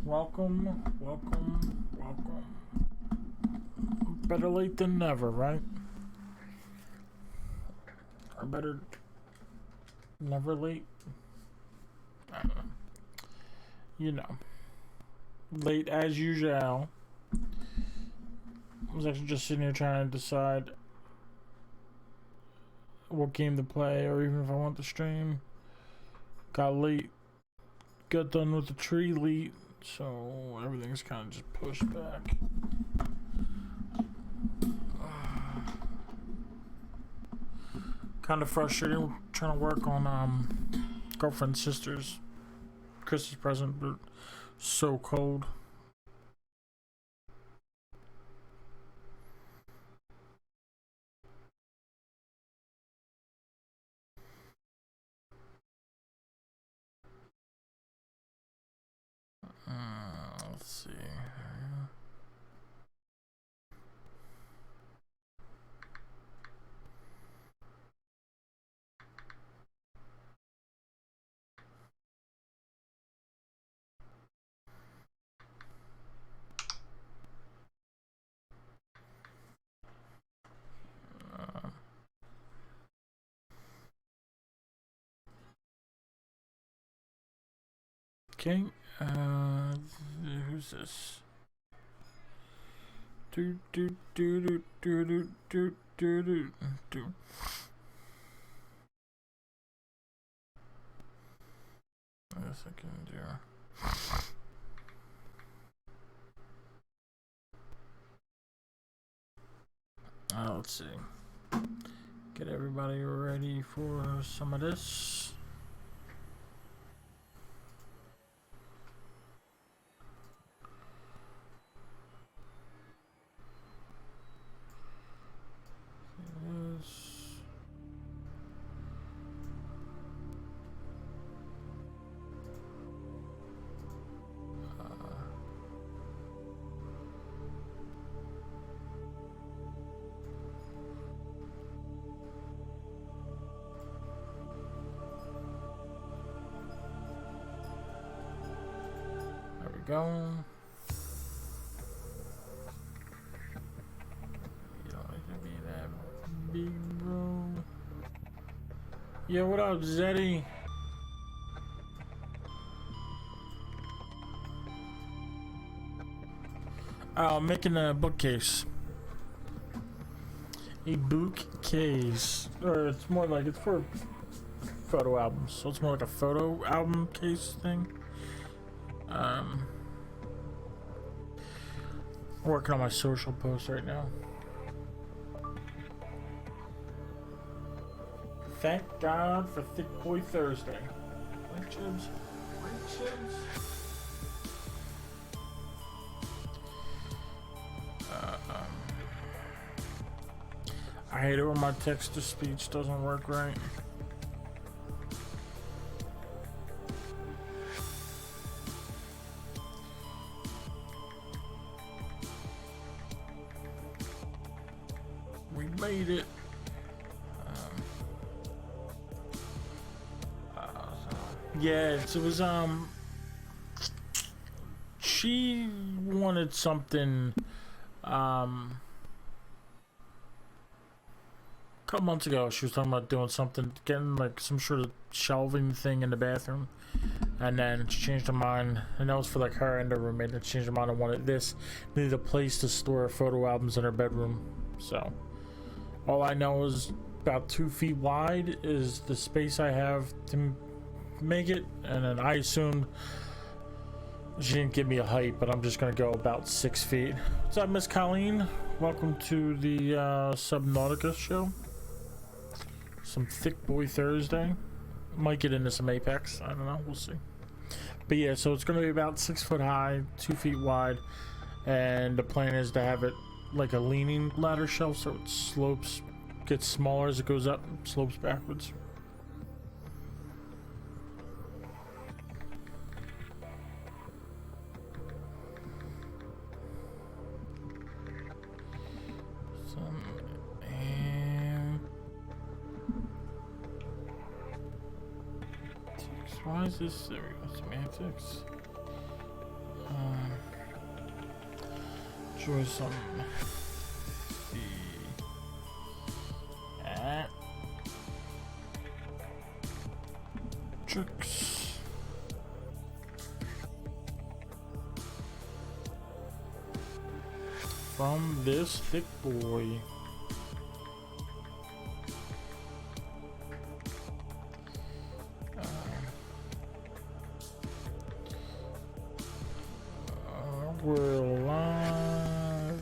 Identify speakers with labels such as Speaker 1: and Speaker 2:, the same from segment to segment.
Speaker 1: Welcome, welcome, welcome. Better late than never, right? Or better never late? I don't know. You know. Late as usual. I was actually just sitting here trying to decide what game to play or even if I want to stream. Got late. Got done with the tree late. So everything's kind of just pushed back. Kind of frustrating trying to work on girlfriend's sister's Christmas present, but so cold. Let's see. Okay, who's this? Do. I guess I can do. Let's see. Get everybody ready for some of this. Go. You don't like to be that big, bro. Yo, what up, Zeddy? I'm making a bookcase. A bookcase. Or it's more like, it's for photo albums. So it's more like a photo album case thing. Working on my social post right now. Thank God for Thick Boy Thursday. Right, Chibs? Right, Chibs? I hate it when my text-to-speech doesn't work right. Made it. Yeah, it was she wanted something a couple months ago. She was talking about doing something, getting like some sort of shelving thing in the bathroom, and then she changed her mind, and that was for like her and her roommate. And she changed her mind and wanted this, needed a place to store photo albums in her bedroom. So all I know is about 2 feet wide is the space I have to make it, and then I assumed she didn't give me a height, but I'm just gonna go about 6 feet. What's up, Miss Colleen? Welcome to the Subnautica show. Some Thick Boy Thursday. Might get into some Apex. I don't know. We'll see. But yeah, so it's gonna be about 6 foot high, 2 feet wide, and the plan is to have it like a leaning ladder shelf, so it slopes, gets smaller as it goes up, slopes backwards. Why is this semantics? enjoy some tricks. From this thick boy. We're alive.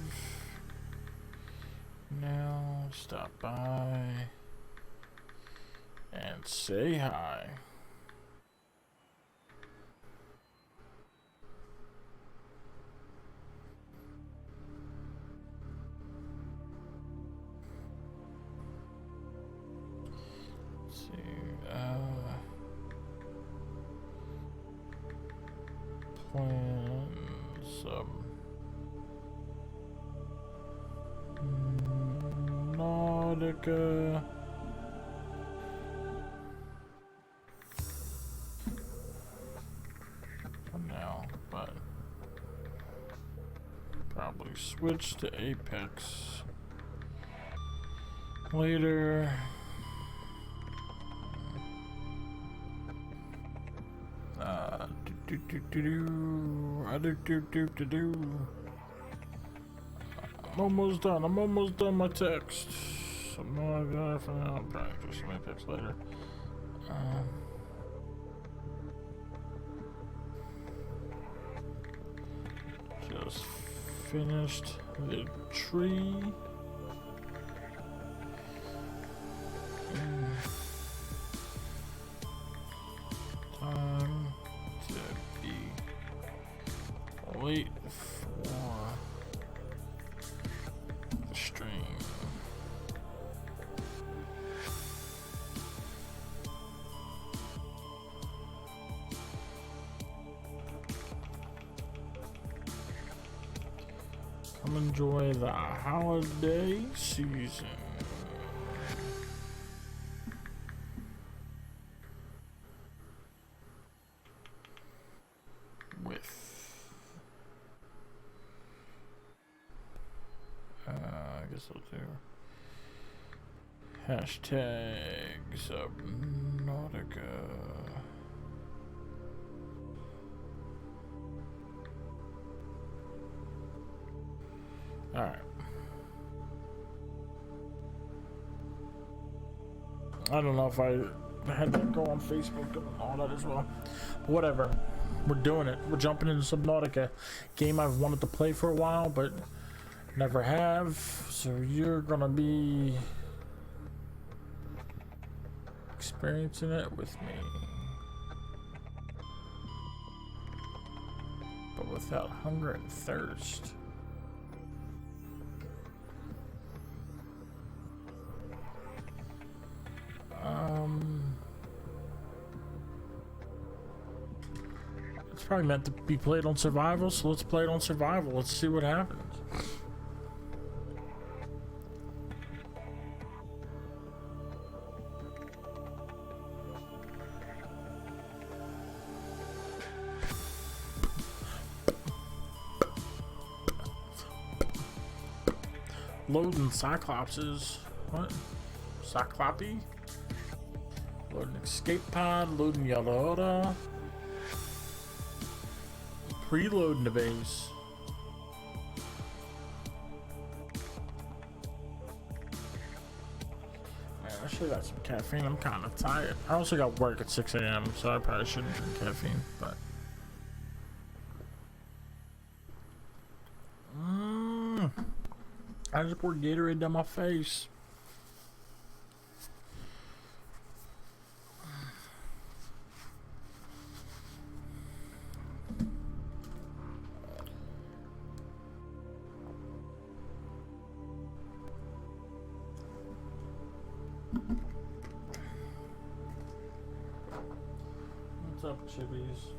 Speaker 1: Now stop by and say hi. Let's see, plans, Nautica. For now, but probably switch to Apex later. I'm almost done. I'm almost done my text. I'm not gonna for now. I'll probably do some Apex later. Just finished the tree. Time to be late for the stream. Come enjoy the holiday season. I guess I'll do hashtag Subnautica. Alright. I don't know if I had that go on Facebook and all that as well. But whatever. We're doing it. We're jumping into Subnautica. Game I've wanted to play for a while, but never have. So you're gonna be experiencing it with me. But without hunger and thirst. It's probably meant to be played on survival, so let's play it on survival. Let's see what happens. Loading Cyclopses. What? Cyclope? Loading escape pod, loading Yellow. Preloading the base. Man, I should have got some caffeine. I'm kind of tired. I also got work at 6 a.m., so I probably shouldn't drink caffeine, but. I just poured Gatorade down my face. What's up, Chibbies?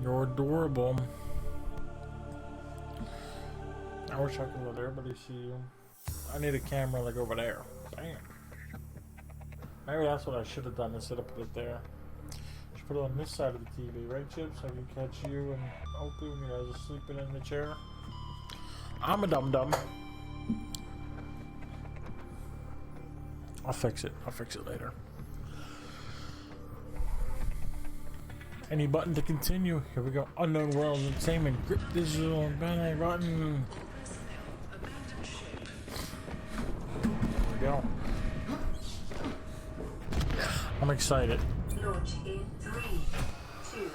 Speaker 1: You're adorable. I wish I could let everybody see you. I need a camera like over there. Bam. Maybe that's what I should have done instead of put it there. Should put it on this side of the TV, right, Chips? So I can catch you and hopefully when you guys are sleeping in the chair. I'm a dum-dum. I'll fix it. I'll fix it later. Any button to continue. Here we go. Unknown World Entertainment. Grip Digital. Banner button. Here we go. I'm excited.
Speaker 2: Launch in 3, 2,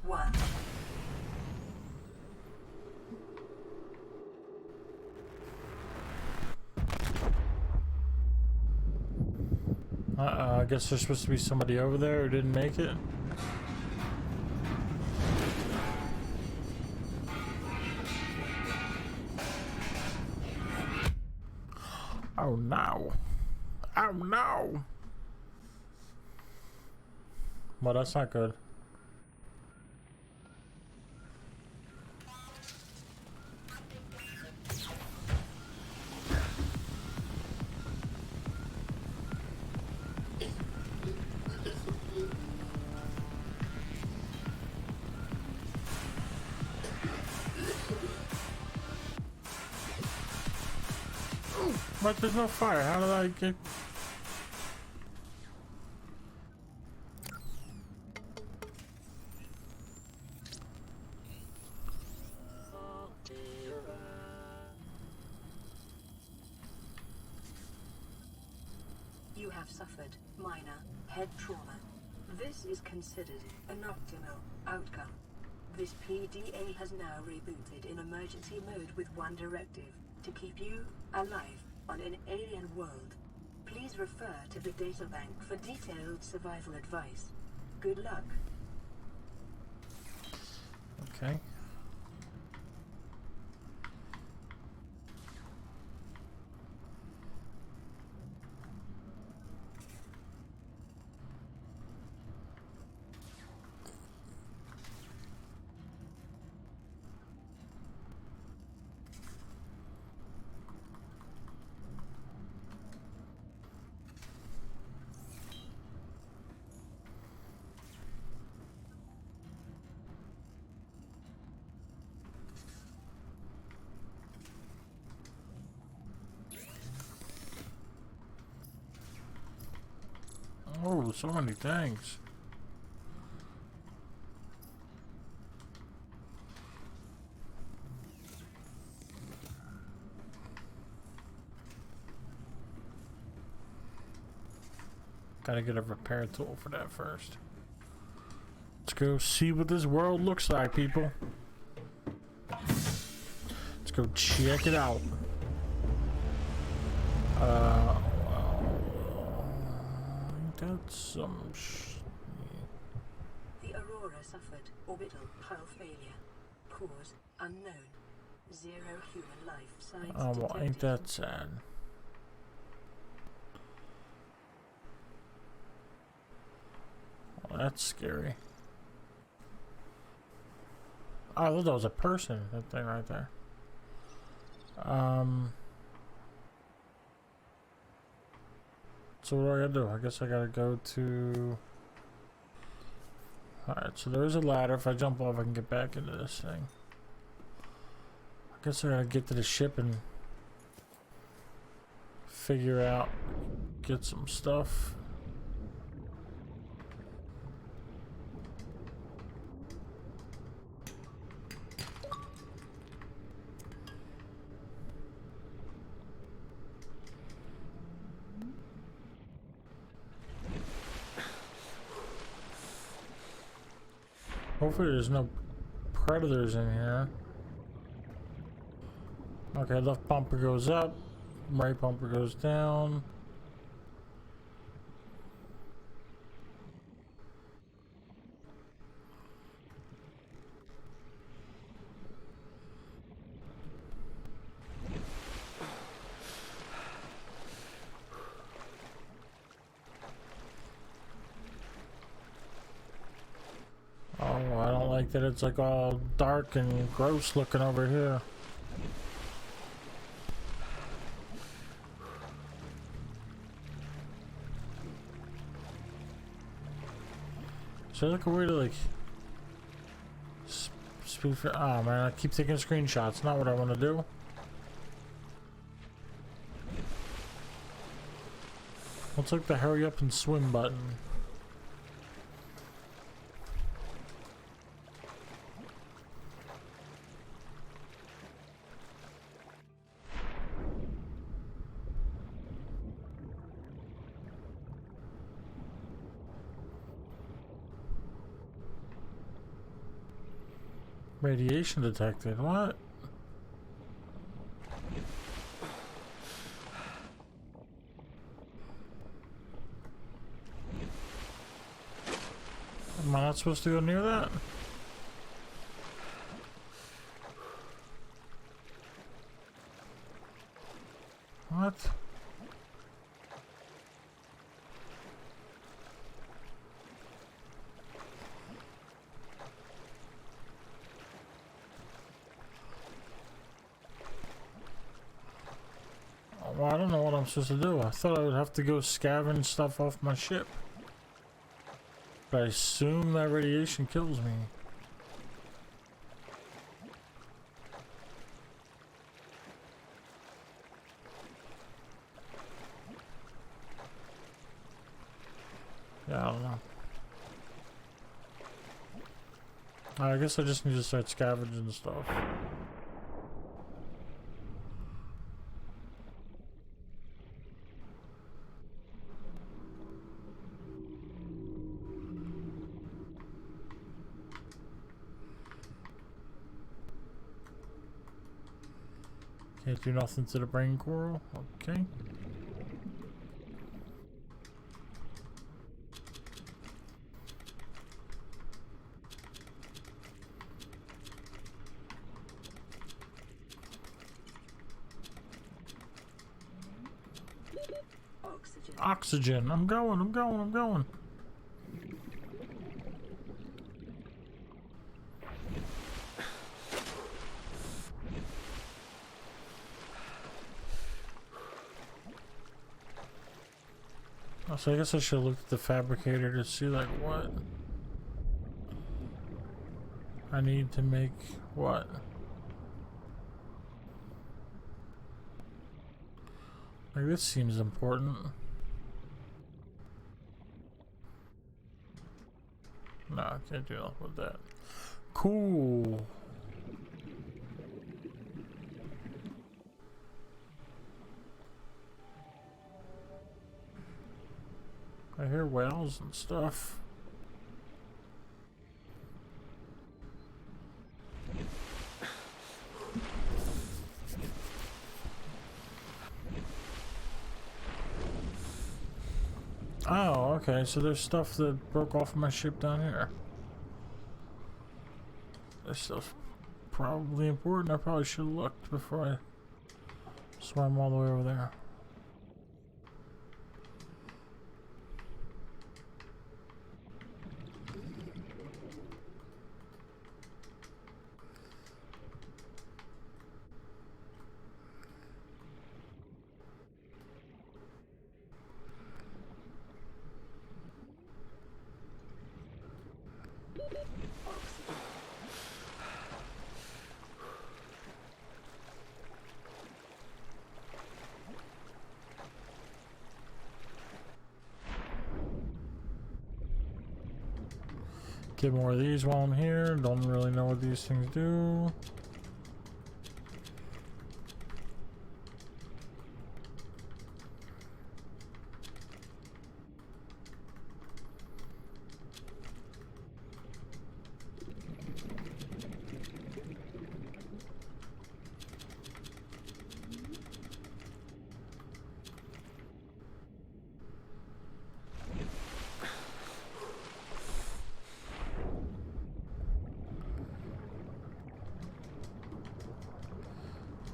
Speaker 2: 1.
Speaker 1: I guess there's supposed to be somebody over there who didn't make it. Oh no. Oh no. Well, that's not good. What? There's no fire. How did I get...
Speaker 2: You have suffered minor head trauma. This is considered an optimal outcome. This PDA has now rebooted in emergency mode with one directive: to keep you alive on an alien world. Please refer to the databank for detailed survival advice. Good luck.
Speaker 1: Okay. Oh, so many things. Gotta get a repair tool for that first. Let's go see what this world looks like, people. Let's go check it out. That's some
Speaker 2: The Aurora suffered orbital hull failure. Cause unknown. 0 human life signs
Speaker 1: oh, well, ain't
Speaker 2: detected.
Speaker 1: that sad? Well, that's scary. Oh, I thought that was a person, that thing right there. So what do I gotta do? I guess I gotta go to... Alright, so there's a ladder. If I jump off, I can get back into this thing. I guess I gotta get to the ship and figure out, get some stuff. Hopefully there's no predators in here. Okay, left bumper goes up, right bumper goes down. Oh, I don't like that it's like all dark and gross looking over here. Is there like a way to like speed for? Oh man, I keep taking screenshots. Not what I want to do. I'll take the hurry up and swim button. Radiation detected. What? Am I not supposed to go near that? What? Well, I don't know what I'm supposed to do. I thought I would have to go scavenge stuff off my ship. But I assume that radiation kills me. Yeah, I don't know. I guess I just need to start scavenging stuff. Can't do nothing to the brain coral. Okay. Oxygen. I'm going. So I guess I should look at the fabricator to see like what I need to make what. Like this seems important. No, I can't do nothing with that. Cool. I hear whales and stuff. Oh, okay, so there's stuff that broke off my ship down here. This stuff's probably important. I probably should have looked before I swam all the way over there. Get more of these while I'm here. Don't really know what these things do.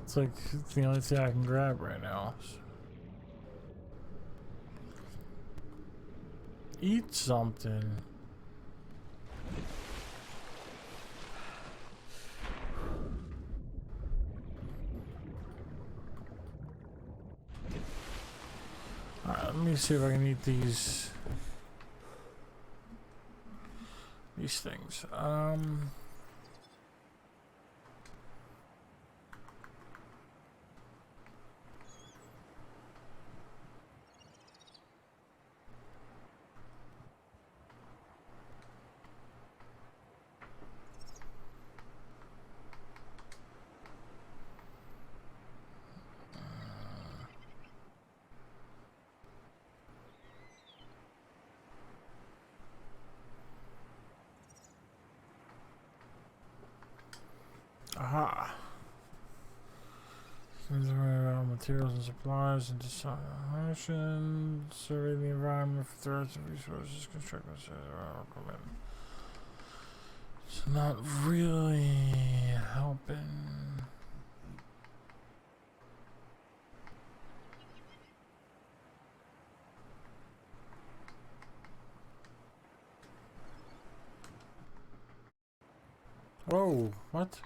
Speaker 1: It's like the only thing I can grab right now. Eat something. Alright, let me see if I can eat these things. Aha. Materials and supplies and desalination. Survey the environment for threats and resources. Construct equipment. It's not really helping. Whoa, what?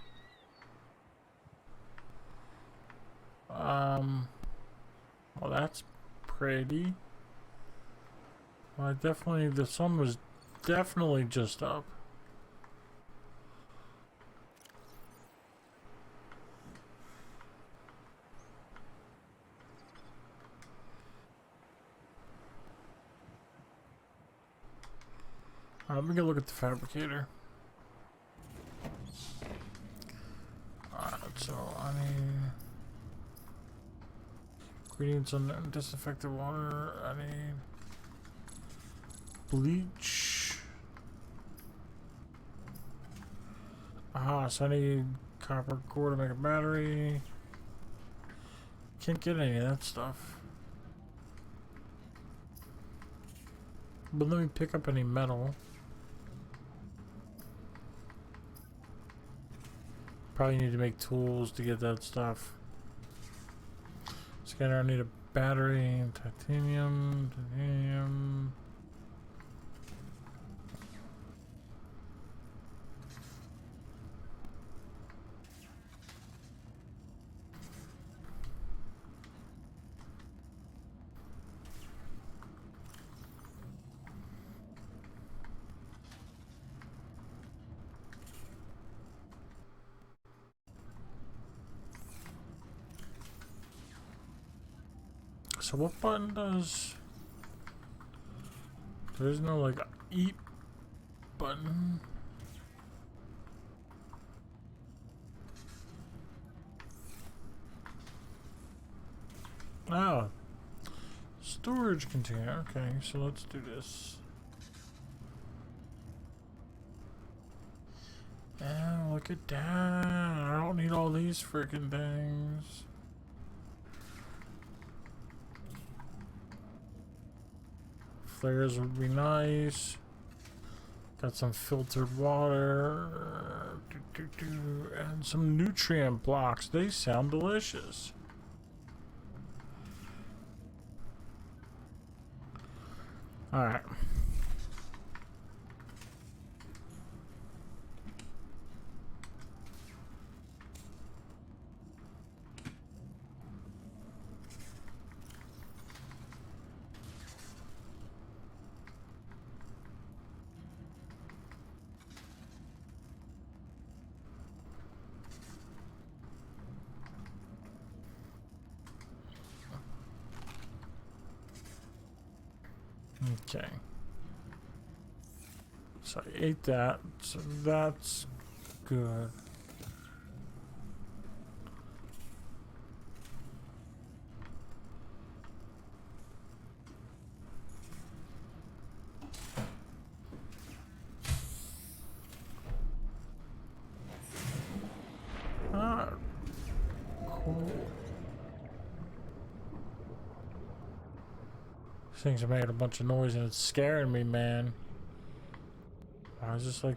Speaker 1: Well, that's pretty. Well, the sun was definitely just up. Alright, we can look at the fabricator. Alright, so I need ingredients on disinfectant water. I need bleach. Aha, so I need copper core to make a battery. Can't get any of that stuff. But let me pick up any metal. Probably need to make tools to get that stuff. Scanner, I need a battery, titanium. So what button does... There's no like eat button. Oh. Storage container. Okay, so let's do this. And look at that. I don't need all these freaking things. Flares would be nice. Got some filtered water. And some nutrient blocks. They sound delicious. Alright. Okay. So I ate that, so that's good. Ah, cool. These things are making a bunch of noise and it's scaring me, man. I was just like,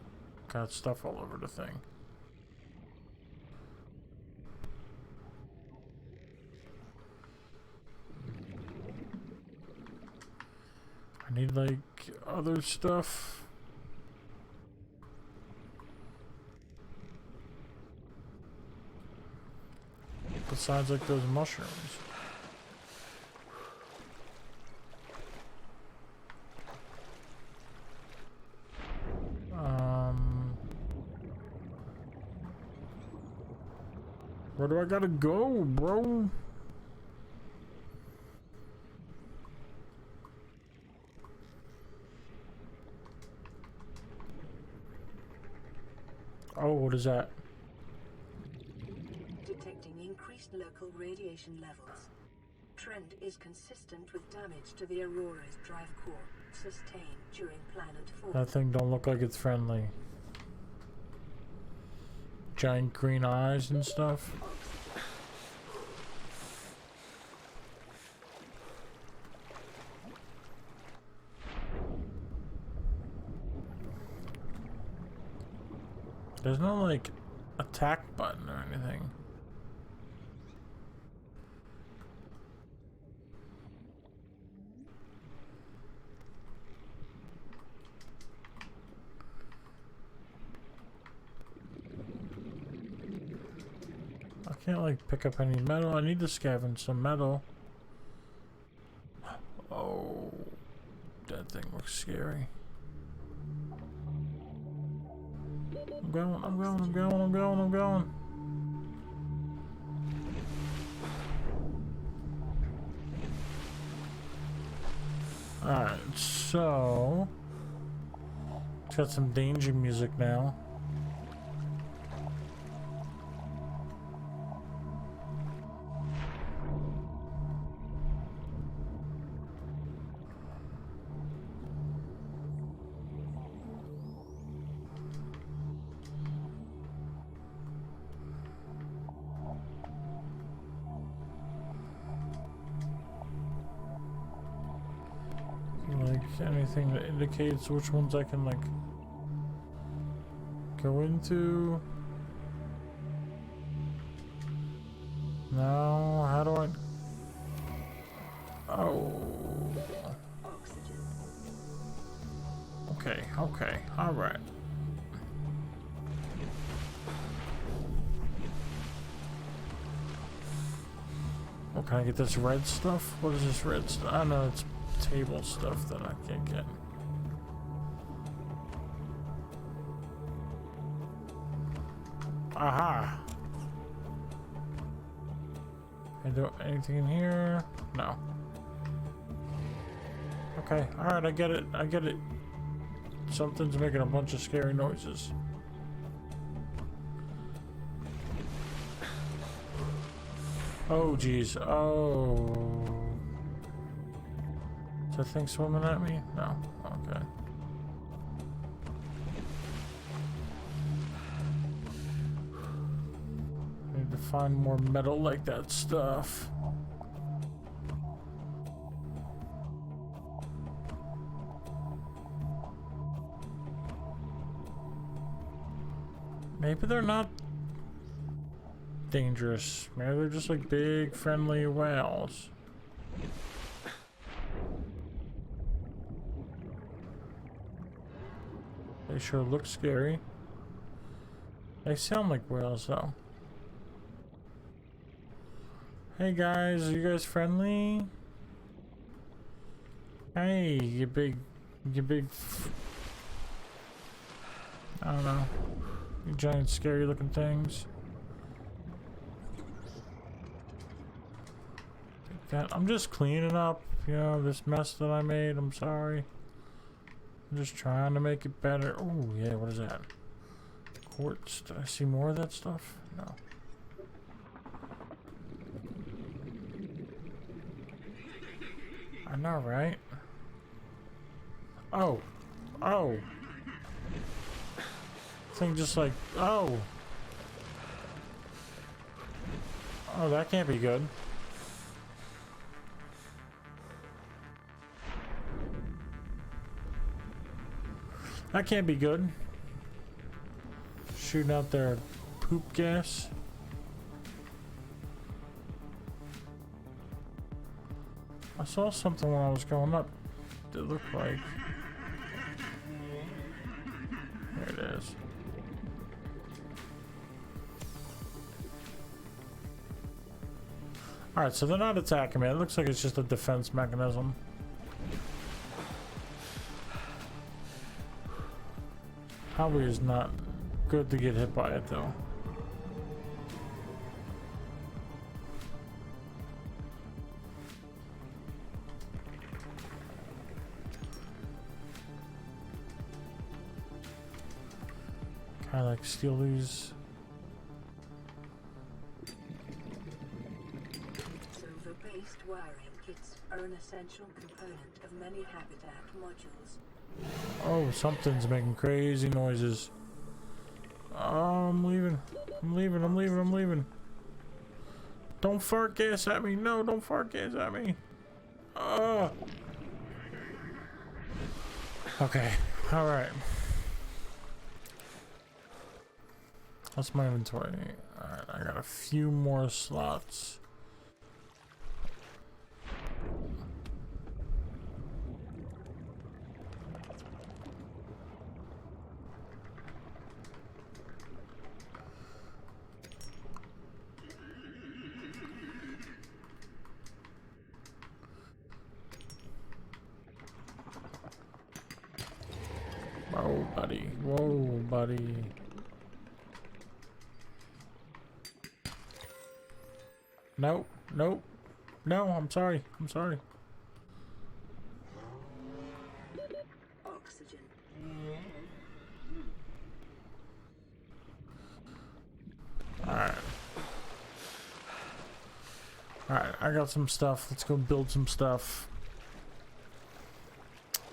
Speaker 1: got stuff all over the thing. I need like other stuff. Besides like those mushrooms. Where do I gotta go, bro? Oh, what is that?
Speaker 2: Detecting increased local radiation levels. Trend is consistent with damage to the Aurora's drive core sustained during planet fall.
Speaker 1: That thing don't look like it's friendly. giant green eyes and stuff. There's no like attack button or anything. I can't like pick up any metal. I need to scavenge some metal. Oh, that thing looks scary. I'm going. Alright, so it's got some danger music now. Anything that indicates which ones I can like go into. No, how do I? Oh. Okay, all right. Oh, can I get this red stuff? What is this red stuff? I know it's table stuff that I can't get. Aha! Can I do anything in here? No. Okay, alright, I get it. Something's making a bunch of scary noises. Oh, geez. Oh. Is that thing swimming at me? No. Okay. I need to find more metal like that stuff. Maybe they're not dangerous. Maybe they're just like big friendly whales. They sure look scary. They sound like whales though. Hey guys, are you guys friendly? Hey, you big I don't know. You giant scary looking things. Take that. I'm just cleaning up, you know, this mess that I made. I'm sorry. I'm just trying to make it better. Oh yeah, what is that? Quartz. Did I see more of that stuff? No. I know, right? Oh. Oh. Thing just like, oh. Oh, that can't be good. That can't be good. Shooting out their poop gas. I saw something when I was going up that looked like... There it is. Alright, so they're not attacking me. It looks like it's just a defense mechanism. Probably is not good to get hit by it though. Kind of like steal these.
Speaker 2: Silver-based wiring kits are an essential component of many habitat modules.
Speaker 1: Oh, something's making crazy noises. Oh, I'm leaving. Don't fart gas at me. No, don't fart gas at me. Okay. Alright. What's my inventory? Alright, I got a few more slots. Whoa, buddy. Whoa, buddy. Nope. Nope. No, I'm sorry. I'm sorry.
Speaker 2: Oxygen.
Speaker 1: Alright. Alright, I got some stuff. Let's go build some stuff.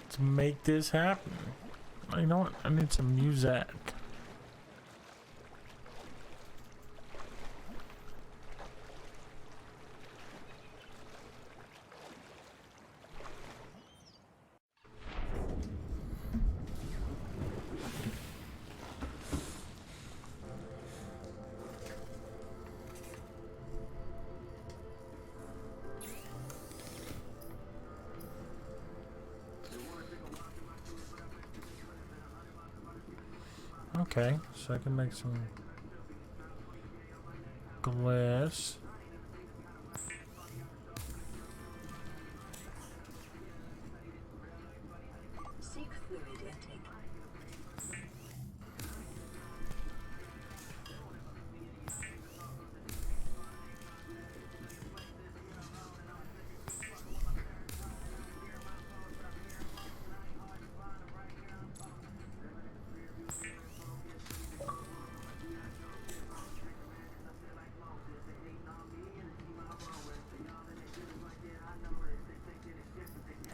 Speaker 1: Let's make this happen. You know what? I need some music. Okay, so I can make some glass.
Speaker 2: Seek fluid intake.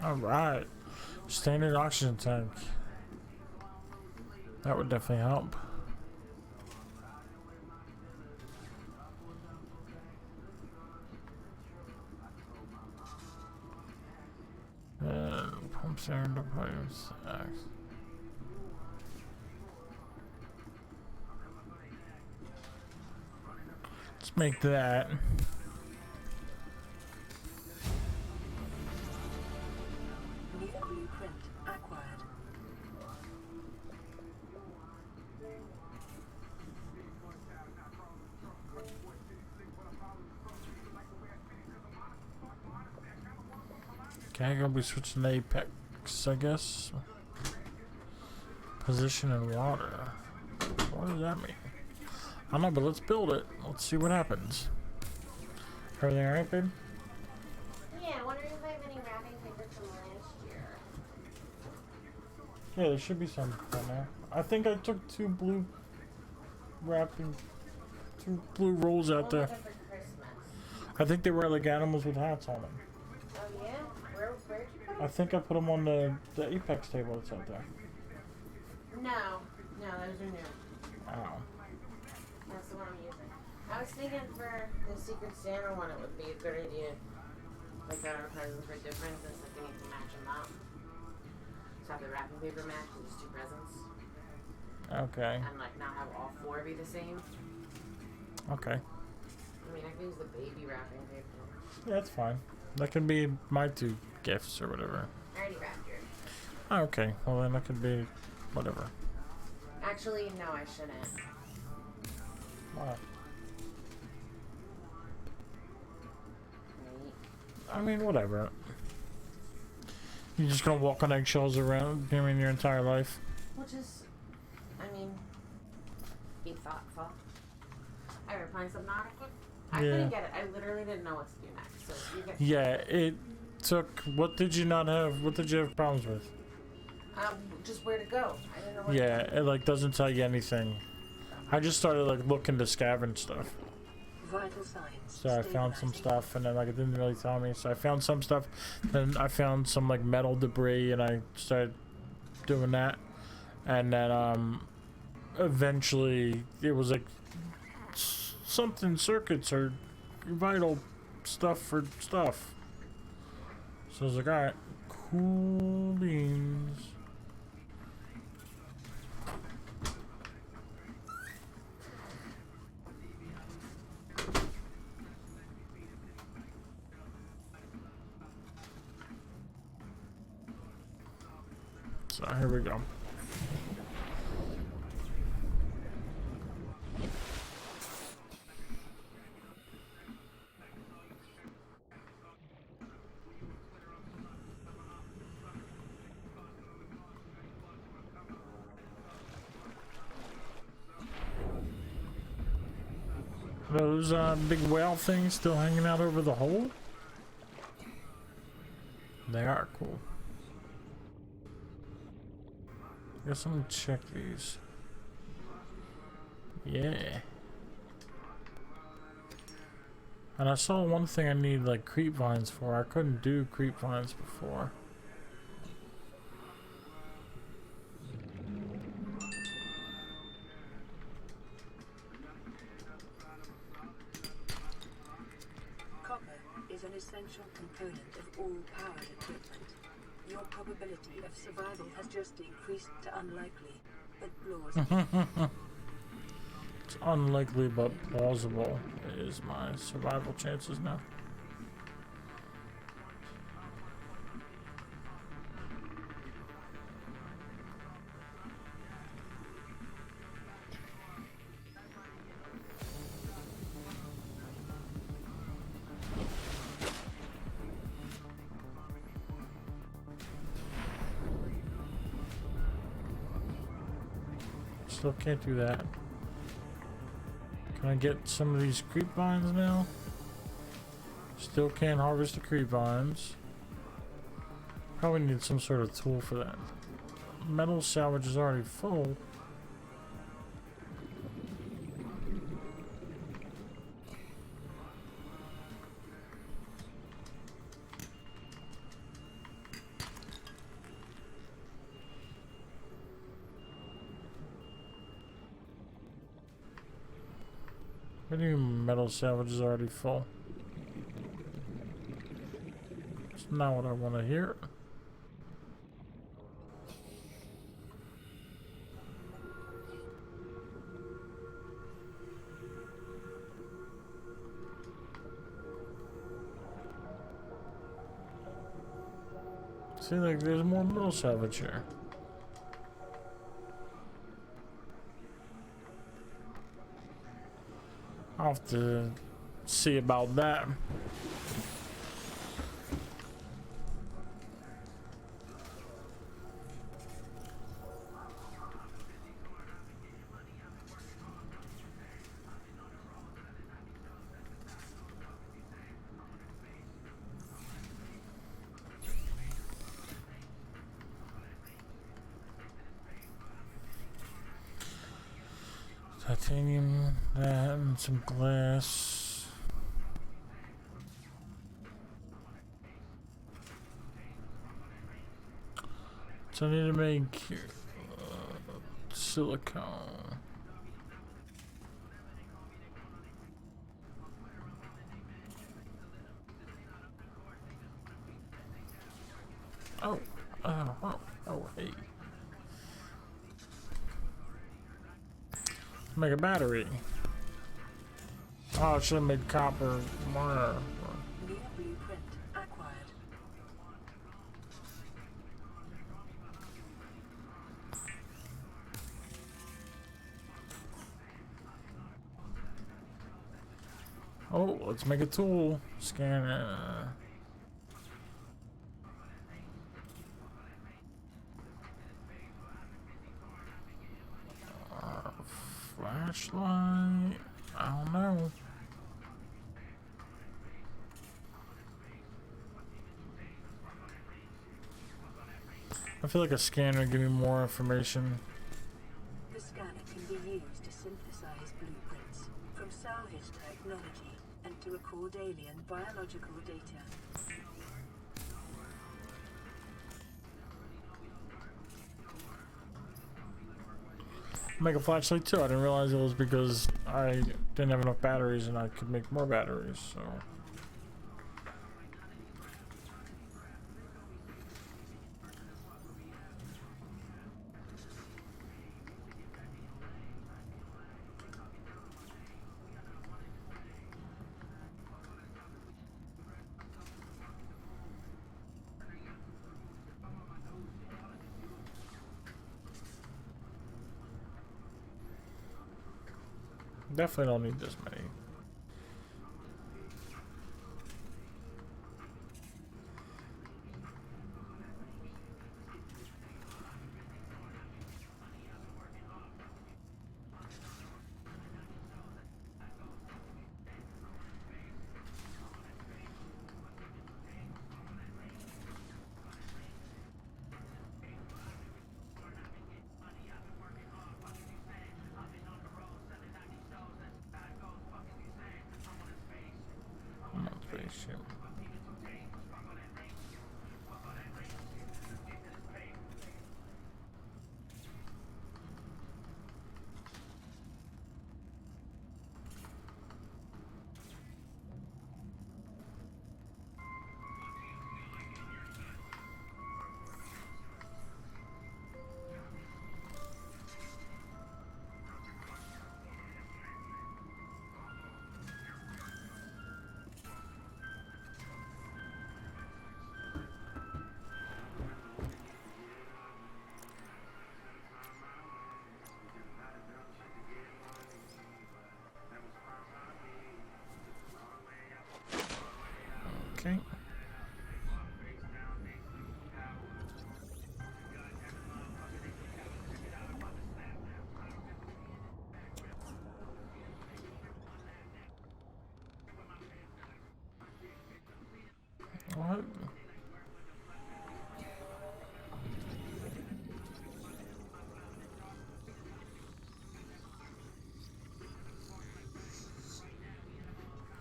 Speaker 1: Alright. Standard oxygen tank. That would definitely help. Pumps air into pipes. Let's make that.
Speaker 2: New blueprint acquired.
Speaker 1: Okay, I'm gonna be switching to Apex, I guess. Position in water. What does that mean? I don't know, but let's build it. Let's see what happens. Everything alright, babe?
Speaker 3: Yeah, wondering if I have any wrapping paper from last year.
Speaker 1: Yeah, there should be some on there. I think I took two blue rolls out there.
Speaker 3: For Christmas.
Speaker 1: I think they were like animals with hats on them.
Speaker 3: Oh yeah? Where'd you put
Speaker 1: I
Speaker 3: them?
Speaker 1: think I put them on the Apex table that's out there.
Speaker 3: No, those are new.
Speaker 1: Oh.
Speaker 3: That's the one I'm using. I was thinking for the Secret Santa one, it would be a good idea. Like our presents were different, since like we need to match them up. So have the wrapping paper match with just two presents.
Speaker 1: Okay.
Speaker 3: And like not have all four be the same.
Speaker 1: Okay.
Speaker 3: I mean, I can use the baby wrapping paper.
Speaker 1: Yeah, that's fine. That can be my two gifts or whatever.
Speaker 3: I already wrapped yours.
Speaker 1: Oh, okay. Well, then that could be whatever.
Speaker 3: Actually, no, I shouldn't.
Speaker 1: Why?
Speaker 3: Wait.
Speaker 1: I mean, whatever. You're just gonna walk on eggshells around, I mean, your entire life.
Speaker 3: Which is, I mean, be thoughtful. I ever find something adequate? I
Speaker 1: Yeah.
Speaker 3: couldn't get it. I literally didn't know what to do next. So if you get,
Speaker 1: Yeah, it took. What did you not have? What did you have problems with?
Speaker 3: just where to go. I didn't know where
Speaker 1: Yeah,
Speaker 3: to go.
Speaker 1: it like doesn't tell you anything. I just started like looking to scavenge stuff.
Speaker 2: Vital signs.
Speaker 1: So I found some
Speaker 2: stabilizing.
Speaker 1: stuff, and then like it didn't really tell me. So I found some stuff, then I found some like metal debris, and I started doing that. And then eventually it was like something circuits are vital stuff for stuff. So I was like, alright, cool beans. So here we go. Those big whale things still hanging out over the hole? They are cool. Guess I'm gonna check these. Yeah. And I saw one thing I need like creep vines for. I couldn't do creep vines before.
Speaker 2: Copper is an essential component of all powered equipment. Your probability of survival has just increased to unlikely, but plausible.
Speaker 1: It's unlikely but plausible is my survival chances now. Still can't do that. Can I get some of these creep vines now? Still can't harvest the creep vines. Probably need some sort of tool for that. Metal salvage is already full. What do you mean metal salvage is already full? That's not what I want to hear. Seems like there's more metal salvage here. I'll have to see about that. Titanium, that, and some glass. So I need to make silicone. Oh, hey. Make a battery. Oh, I should have made copper more.
Speaker 2: New blueprint acquired.
Speaker 1: Oh, let's make a tool. Scan it. Flashlight. I don't know. I feel like a scanner would give me more information.
Speaker 2: The scanner can be used to synthesize blueprints from salvage technology and to record alien biological data.
Speaker 1: make a flashlight too. I didn't realize it was because I didn't have enough batteries and I could make more batteries, so. Definitely don't need this many. Spaceship. Okay. What?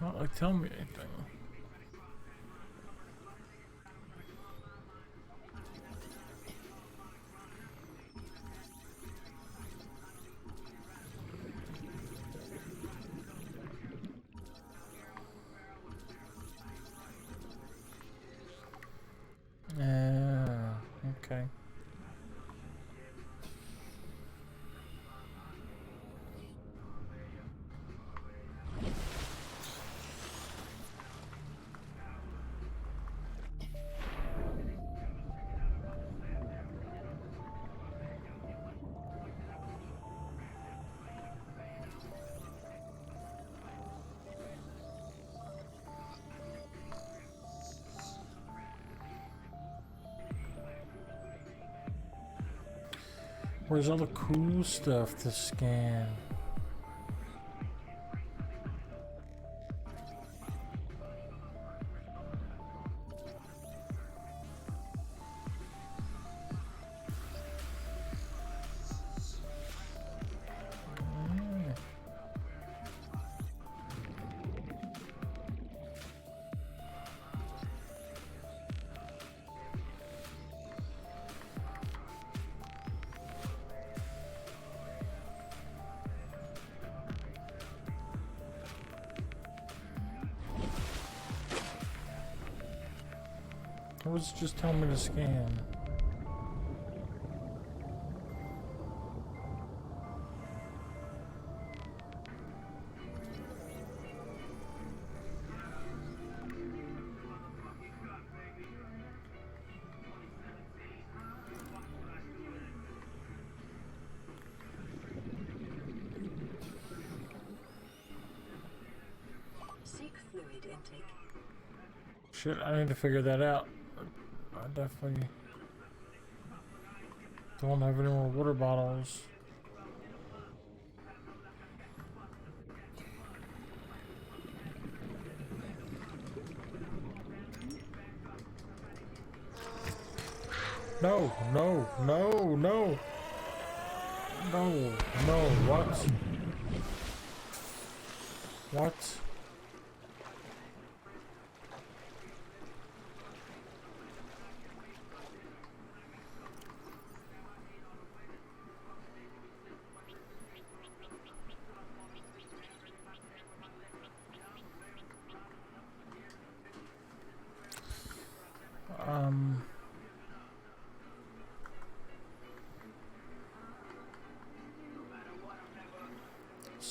Speaker 1: Not like tell me anything. Okay. Where's all the cool stuff to scan? Or was it just telling me to scan?
Speaker 2: THICC fluid intake.
Speaker 1: Shit, I need to figure that out. I definitely don't have any more water bottles. No, no, no, no. No, no, what? What?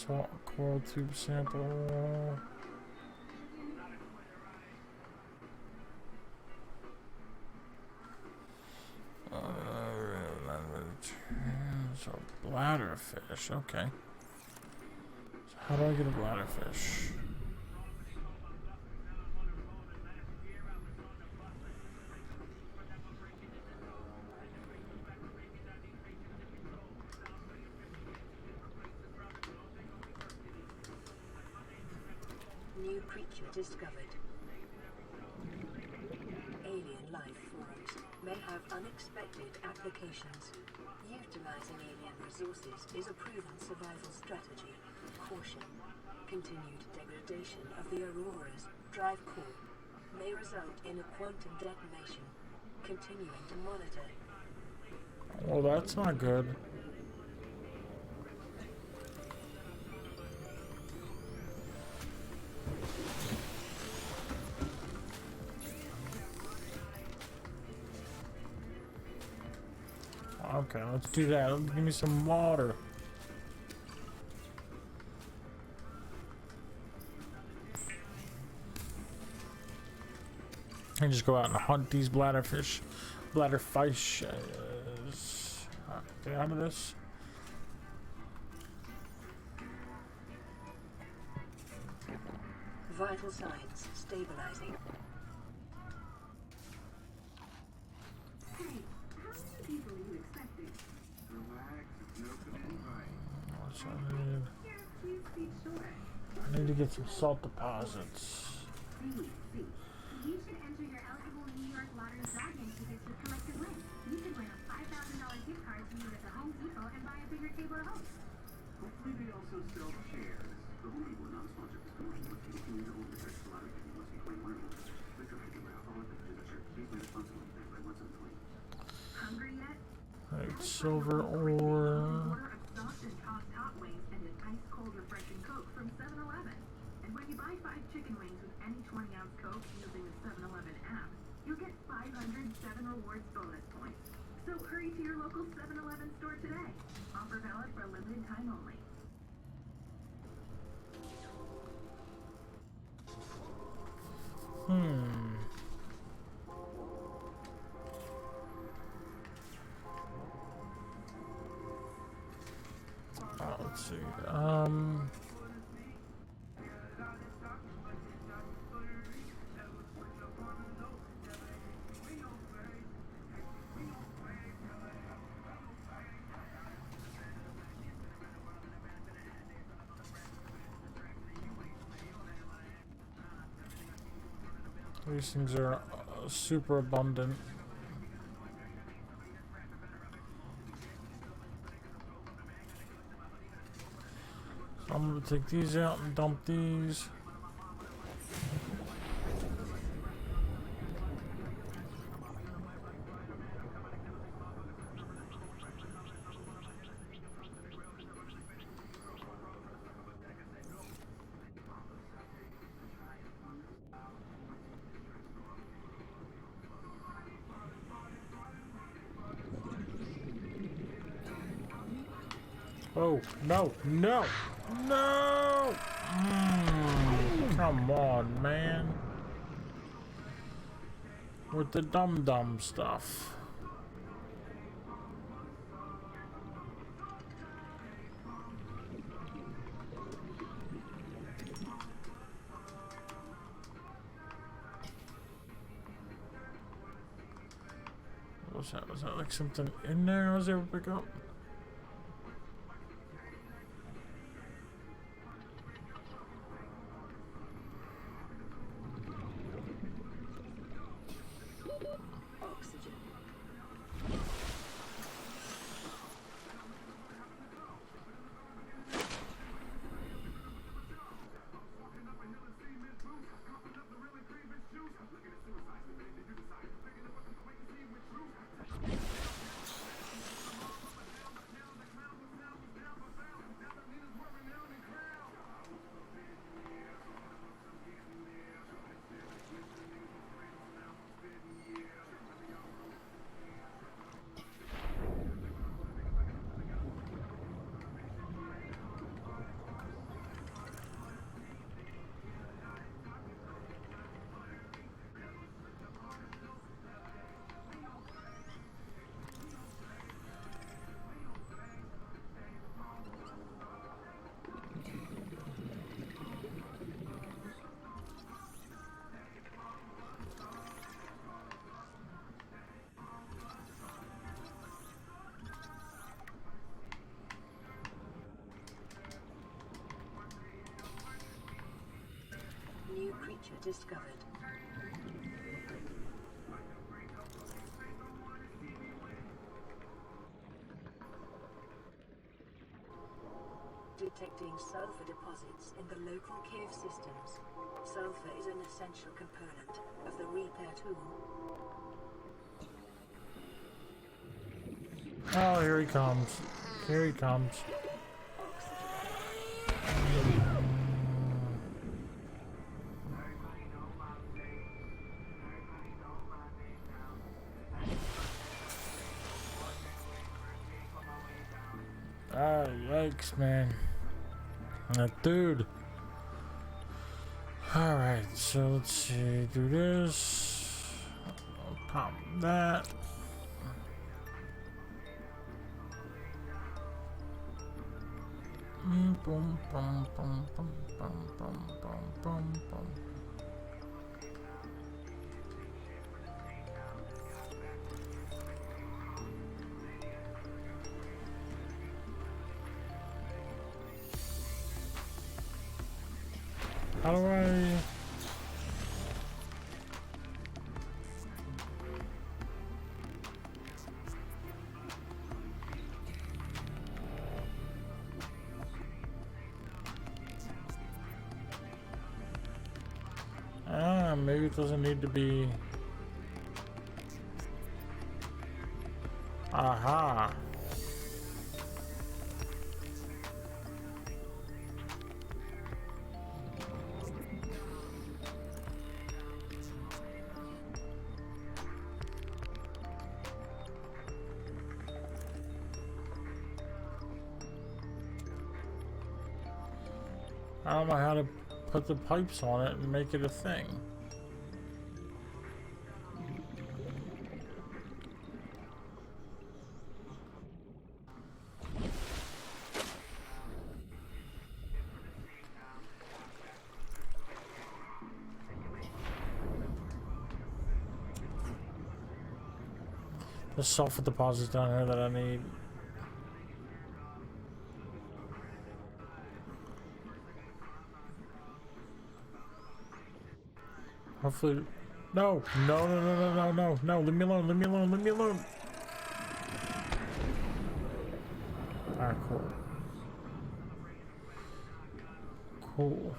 Speaker 1: Salt coral tube sample. So bladderfish, okay. So how do I get a bladderfish?
Speaker 2: New creature discovered. Alien life forms may have unexpected applications. Utilizing alien resources is a proven survival strategy. Caution. Continued degradation of the Aurora's drive core may result in a quantum detonation. Continuing to monitor.
Speaker 1: Well, that's not good. Okay, let's do that. Give me some water. And just go out and hunt these bladderfish. Bladderfish. Get out of this.
Speaker 2: Vital signs stabilizing.
Speaker 1: What's I need to get some salt deposits.
Speaker 4: You should enter your eligible New York Lottery drawing tickets with collective wins. You could win a $5,000 gift card to use at the Home Depot and buy a bigger table at home.
Speaker 5: Hopefully they also sell chairs. The Home Depot not sponsored this promotion, but continue to hold the text lottery ticket must be 21 or older. Liquor drinking by alcohol beverages are served cheaply and responsibly. Backed by 1
Speaker 4: Hungry yet?
Speaker 1: Alright, silver ore.
Speaker 4: Order of soft and tossed hot wings and an ice-cold refreshing Coke from 7-Eleven. And when you buy 5 chicken wings with any 20-ounce Coke using the 7-Eleven app, you'll get 507 rewards bonus points. So hurry to your local 7-Eleven store today. Offer valid for a limited time only.
Speaker 1: Let's see. These things are super abundant. So I'm gonna take these out and dump these. Oh, no, no, no! Come on, man. With the dum-dum stuff. What was that? Was that like something in there I was able to pick up?
Speaker 2: feature discovered. Detecting sulfur deposits in the local cave systems. Sulfur is an essential component of the repair tool.
Speaker 1: Oh, here he comes. Here he comes. Ah, yikes, man. Dude. Alright, so let's see. Do this. I'll pop that. Boom, boom, boom, boom, boom, boom, boom, boom, boom. How do I... maybe it doesn't need to be... Aha! I don't know how to put the pipes on it and make it a thing. The sulfur deposits down here that I need. Hopefully, no, no, no, no, no, no, no, no, leave me alone, leave me alone, leave me alone. Alright, cool. Cool.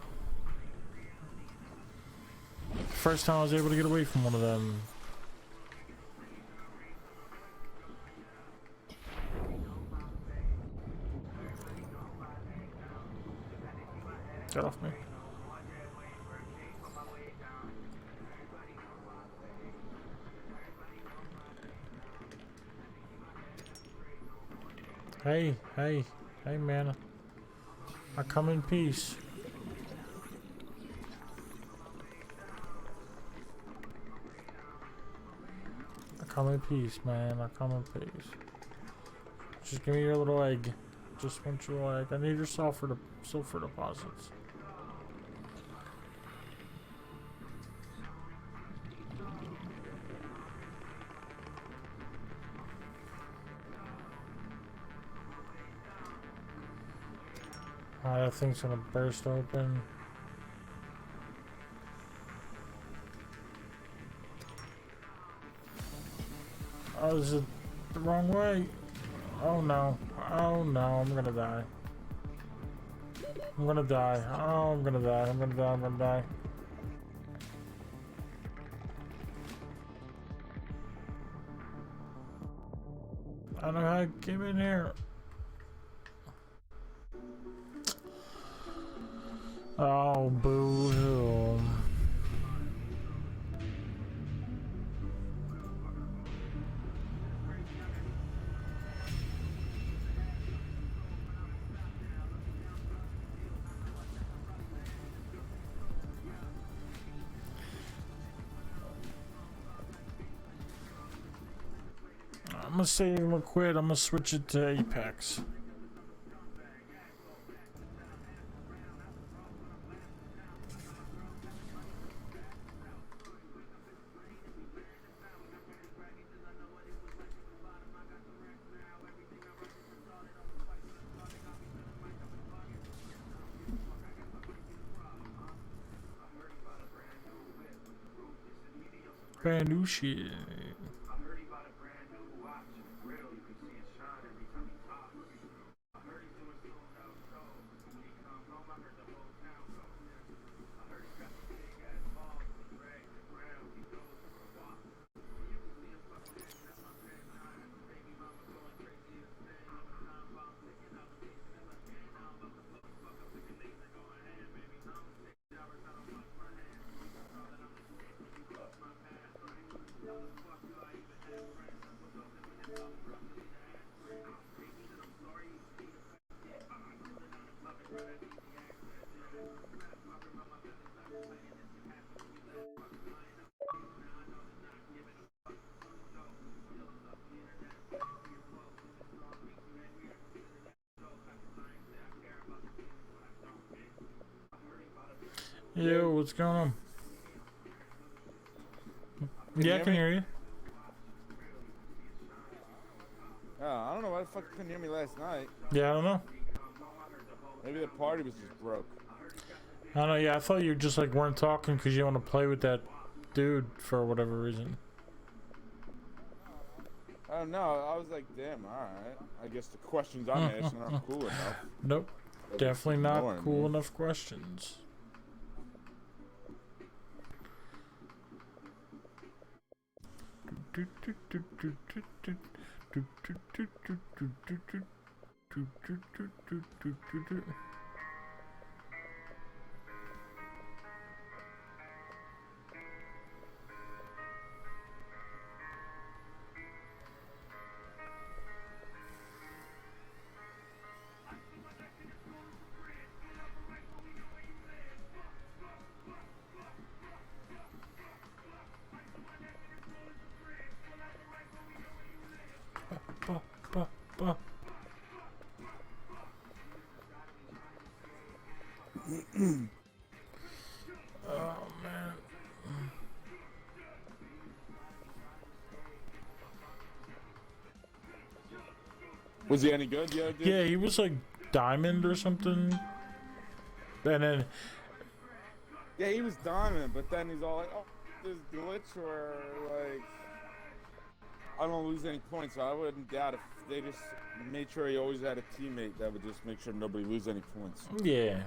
Speaker 1: First time I was able to get away from one of them. Get off me. Hey, hey, hey, man. I come in peace. I come in peace, man. I come in peace. Just give me your little egg. Just want your egg. I need your sulfur deposits. That thing's gonna burst open. Oh, is it the wrong way? Oh no. Oh no, I'm gonna die. I'm gonna die. Oh, I'm gonna die. I'm gonna die. I'm gonna die. I don't know how I came in here. Oh, boo-hoo. I'm gonna save and quit. I'm gonna switch it to Apex. Brand new shit.
Speaker 5: I heard he bought a brand new watch. Grill, you can see it shine every time he talks. I heard he's doing sold out shows. When he comes home, I heard the whole town goes. I heard he got some big ass balls with drag the ground. He goes for a walk. You can see him fucking acting at my bedside. Baby mama going crazy in the sand. Time bomb ticking out the pieces in my hand. Now I'm about to blow the fuck up with the laser going hand, baby. I'm 6 hours, I don't wash my hands. You can call that I'm a snake, but you cross my path, right? How the fuck do I even have friends? I put those in when it's all for us to leave the ass. Baby, that I'm sorry you see the fact. Yeah, I'm chilling out in public, bro. That's easy access. Yeah, talking about my feelings, I'm just saying this can happen when you let fuck lying up. Now I know they're not giving a fuck. So, still stuff the internet, for your clothes. When the storm beats you angry, I consider that so. That's why I say I care about the feelings when I don't, man. I heard he bought a brand new.
Speaker 1: Yo, what's going on? Yeah, I can hear you.
Speaker 6: I don't know why the fuck you couldn't hear me last night.
Speaker 1: Yeah, I don't know.
Speaker 6: Maybe the party was just broke.
Speaker 1: I don't know. Yeah, I thought you just like weren't talking because you want to play with that dude for whatever reason.
Speaker 6: I don't know. I was like, damn, alright. I guess the questions I'm asking aren't cool enough.
Speaker 1: Nope,
Speaker 6: But
Speaker 1: definitely not
Speaker 6: ignoring
Speaker 1: cool
Speaker 6: me.
Speaker 1: enough questions. Oh man.
Speaker 6: Was he any good? Yeah, dude?
Speaker 1: Yeah, he was like diamond or something. And then
Speaker 6: Yeah, he was diamond, but then he's all like, oh, this glitch or like, I don't lose any points, so I wouldn't doubt if they just made sure he always had a teammate that would just make sure nobody lose any points.
Speaker 1: yeah.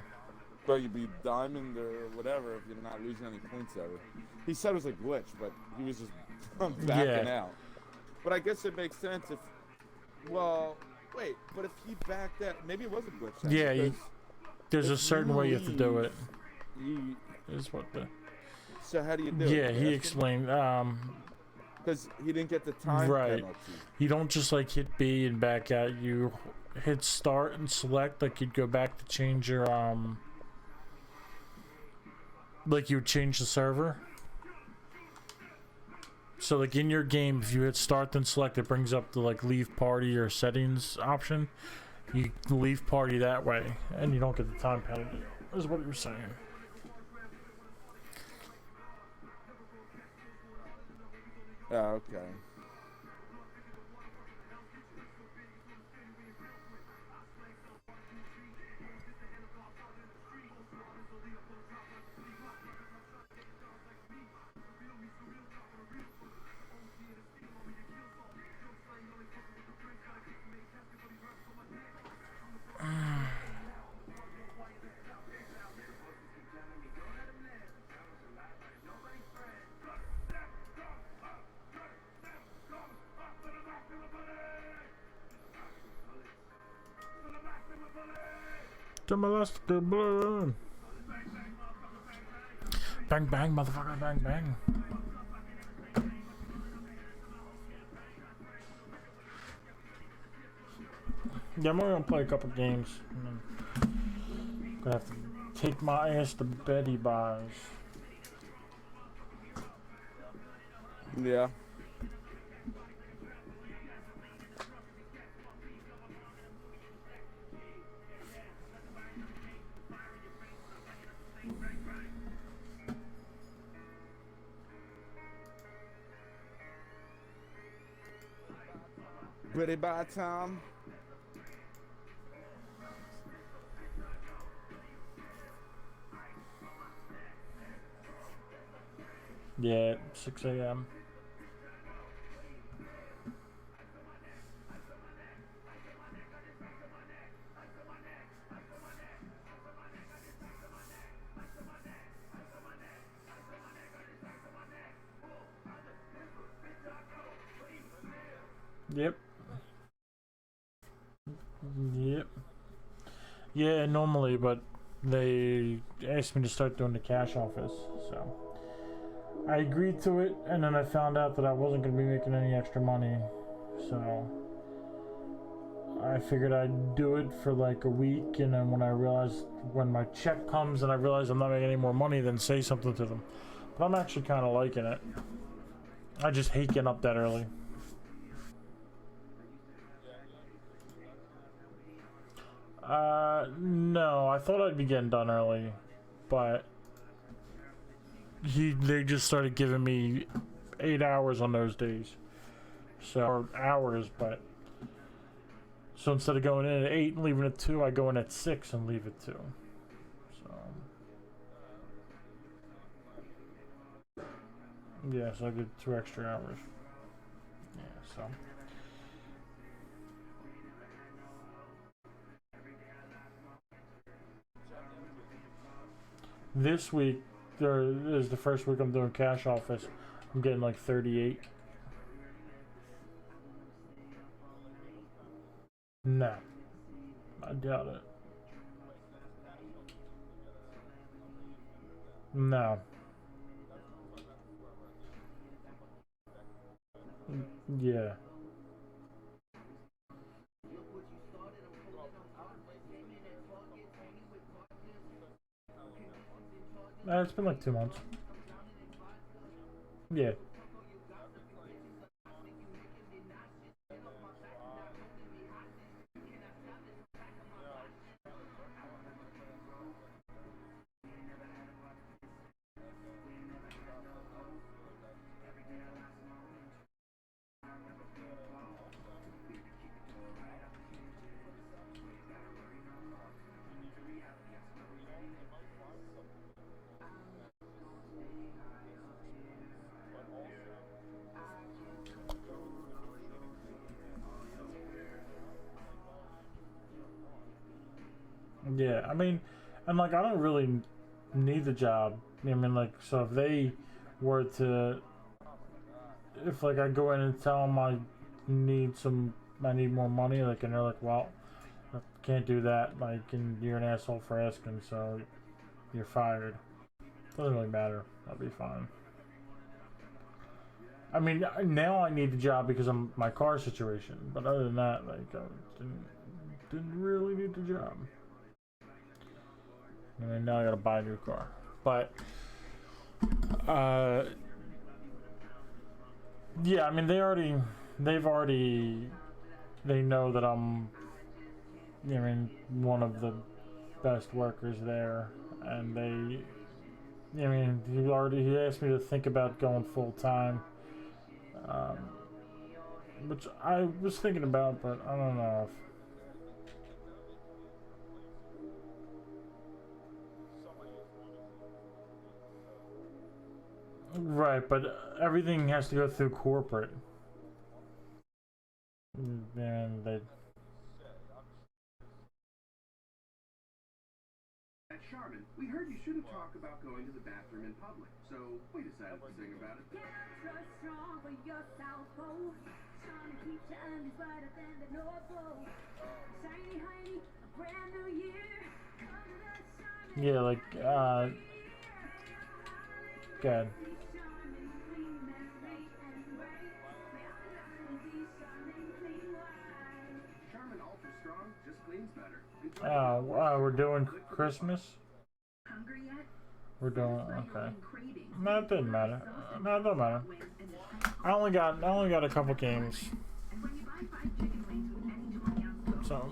Speaker 6: But you'd be diamond or whatever if you're not losing any points ever. He said it was a glitch, but he was just backing
Speaker 1: Yeah.
Speaker 6: out. But I guess it makes sense if, well, wait, but if he backed out, maybe it was a glitch. Then,
Speaker 1: Yeah,
Speaker 6: because
Speaker 1: There's a
Speaker 6: if
Speaker 1: certain way you have to do it.
Speaker 6: You,
Speaker 1: Is what the
Speaker 6: so how do you do it?
Speaker 1: Yeah, he explained.
Speaker 6: Because he didn't get the time
Speaker 1: Right.
Speaker 6: penalty.
Speaker 1: You don't just like hit B and back out. You hit start and select. Like you'd go back to change your like you would change the server. So like in your game, if you hit start then select, it brings up the like leave party or settings option. You leave party that way, and you don't get the time penalty. Is what you're saying.
Speaker 6: Oh, okay.
Speaker 1: To molest the blood. Bang bang, motherfucker, bang bang. Yeah, I'm only gonna play a couple games. And then gonna have to take my ass to Betty Buys.
Speaker 6: Yeah. Ready by Tom?
Speaker 1: Yeah, 6 a.m. Yep. Yep. Yeah, normally, but they asked me to start doing the cash office, so I agreed to it, and then I found out that I wasn't going to be making any extra money, so I figured I'd do it for like a week, and then when my check comes and I realize I'm not making any more money, then say something to them. But I'm actually kind of liking it. I just hate getting up that early. No, I thought I'd be getting done early, but they just started giving me 8 hours on those days. So, or hours, but so instead of going in at 8 and leaving at 2, I go in at 6 and leave at 2. So yeah, so I did 2 extra hours. Yeah, so this week there is the first week I'm doing cash office. I'm getting like 38. No, I doubt it. No. Yeah. It's been like 2 months. Yeah. Yeah, I mean, and like I don't really need the job. I mean, like, so if they were to, if like I go in and tell them I need more money, like, and they're like, well, I can't do that, like, and you're an asshole for asking, so you're fired. Doesn't really matter. I'll be fine. I mean, now I need the job because of my car situation, but other than that, like, I didn't really need the job. I mean, now I gotta buy a new car. But, yeah, I mean, they know that I'm, I mean, one of the best workers there, and I mean, he asked me to think about going full time, which I was thinking about, but I don't know if. Right, but everything has to go through corporate. And they.
Speaker 7: At Charmin, we heard you shouldn't talk about going to the bathroom in public, so we decided to sing about it.
Speaker 1: Yeah, like, good.
Speaker 7: Charmin Ultra Strong just cleans better.
Speaker 1: We're doing Christmas?
Speaker 4: Hungry yet?
Speaker 1: We're doing,
Speaker 4: Satisfy your
Speaker 1: okay.
Speaker 4: own cravings.
Speaker 1: No, it didn't matter. No, it don't matter. I only got a couple games.
Speaker 4: And when you buy 5 chicken wings with any 20-ounce Coke,
Speaker 1: So,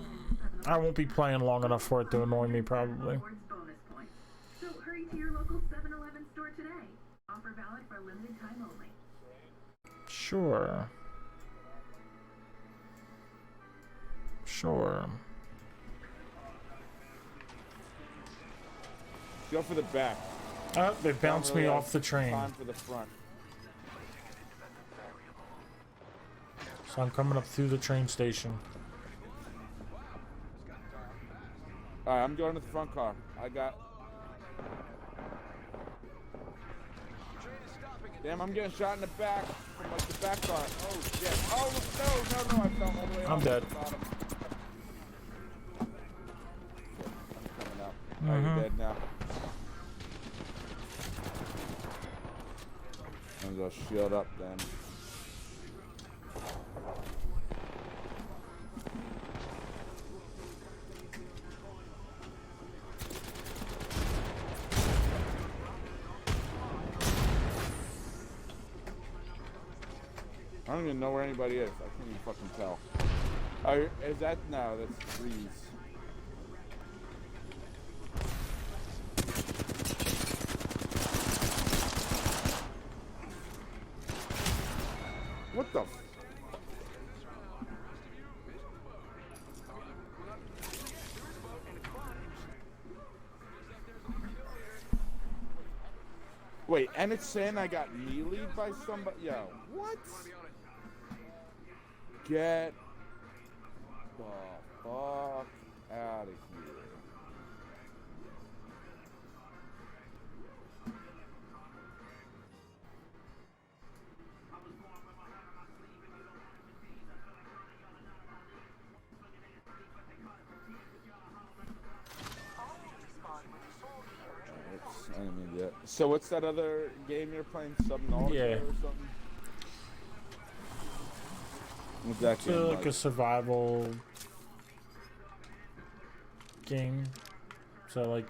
Speaker 1: I won't be playing long enough for it to annoy me, probably.
Speaker 4: rewards bonus points. So hurry to your local 7-Eleven store today. Offer valid for a limited time only.
Speaker 1: Sure. Sure.
Speaker 6: Go for the back.
Speaker 1: They bounced me off the train.
Speaker 6: Time for the front.
Speaker 1: So I'm coming up through the train station.
Speaker 6: Alright, I'm going to the front car. I got... Damn, I'm getting shot in the back from like the back car. Oh shit. Oh no, I fell all the way
Speaker 1: I'm
Speaker 6: off
Speaker 1: dead.
Speaker 6: the bottom. Shit, I'm coming up. Oh, you're dead now. I'm gonna shield up then. I don't even know where anybody is. I can't even fucking tell. Oh, is that? No, that's Freeze. What the? Wait, and it's saying I got mealeed by somebody? Yo, what? Get the fuck out of here. I didn't mean that. So what's that other game you're playing? Subnautica
Speaker 1: Yeah.
Speaker 6: or something? What's that
Speaker 1: It's
Speaker 6: game
Speaker 1: like a survival game. So like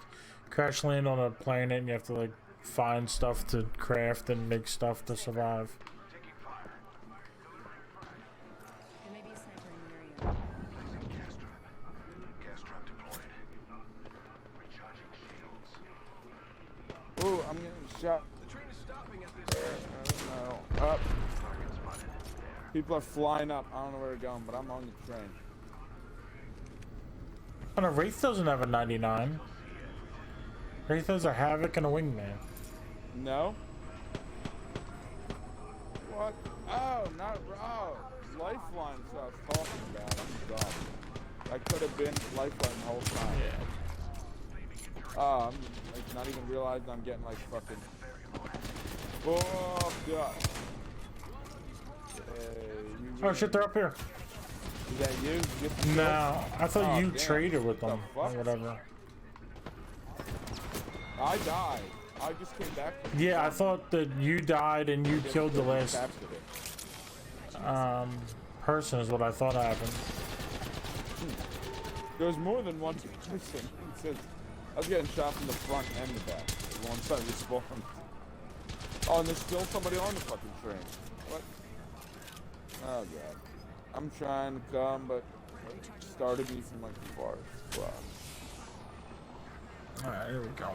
Speaker 1: crash land on a planet and you have to like find stuff to craft and make stuff to survive.
Speaker 8: There may be a sniper in the area.
Speaker 5: Placing gas trap. Gas trap deployed. Recharging shields.
Speaker 6: Ooh, I'm getting shot.
Speaker 5: The train is stopping at this
Speaker 6: No. Up.
Speaker 5: target spotted.
Speaker 6: People are flying up. I don't know where they're going, but I'm on the train.
Speaker 1: And a Wraith doesn't have a 99. Wraith has a Havoc and a Wingman.
Speaker 6: No? What? Oh, not. Oh, Lifeline's what I was talking about. I'm dumb. I could have been Lifeline the whole time.
Speaker 1: Yeah.
Speaker 6: Oh, I'm like not even realizing I'm getting like fucking fucked up.
Speaker 1: Oh shit, they're up here.
Speaker 6: Is that you? You
Speaker 1: No, I thought
Speaker 6: Oh,
Speaker 1: you
Speaker 6: damn.
Speaker 1: traded with
Speaker 6: What
Speaker 1: them
Speaker 6: the
Speaker 1: or
Speaker 6: fuck?
Speaker 1: whatever.
Speaker 6: I died. I just came back.
Speaker 1: Yeah, I thought that you died and you killed the last
Speaker 6: Captured it.
Speaker 1: person is what I thought happened.
Speaker 6: There was more than one person. It says I was getting shot from the front and the back. Once I respawned. Oh, and there's still somebody on the fucking train. What? Oh god. I'm trying to come, but it started me from like the farthest spot.
Speaker 1: Alright, here we go.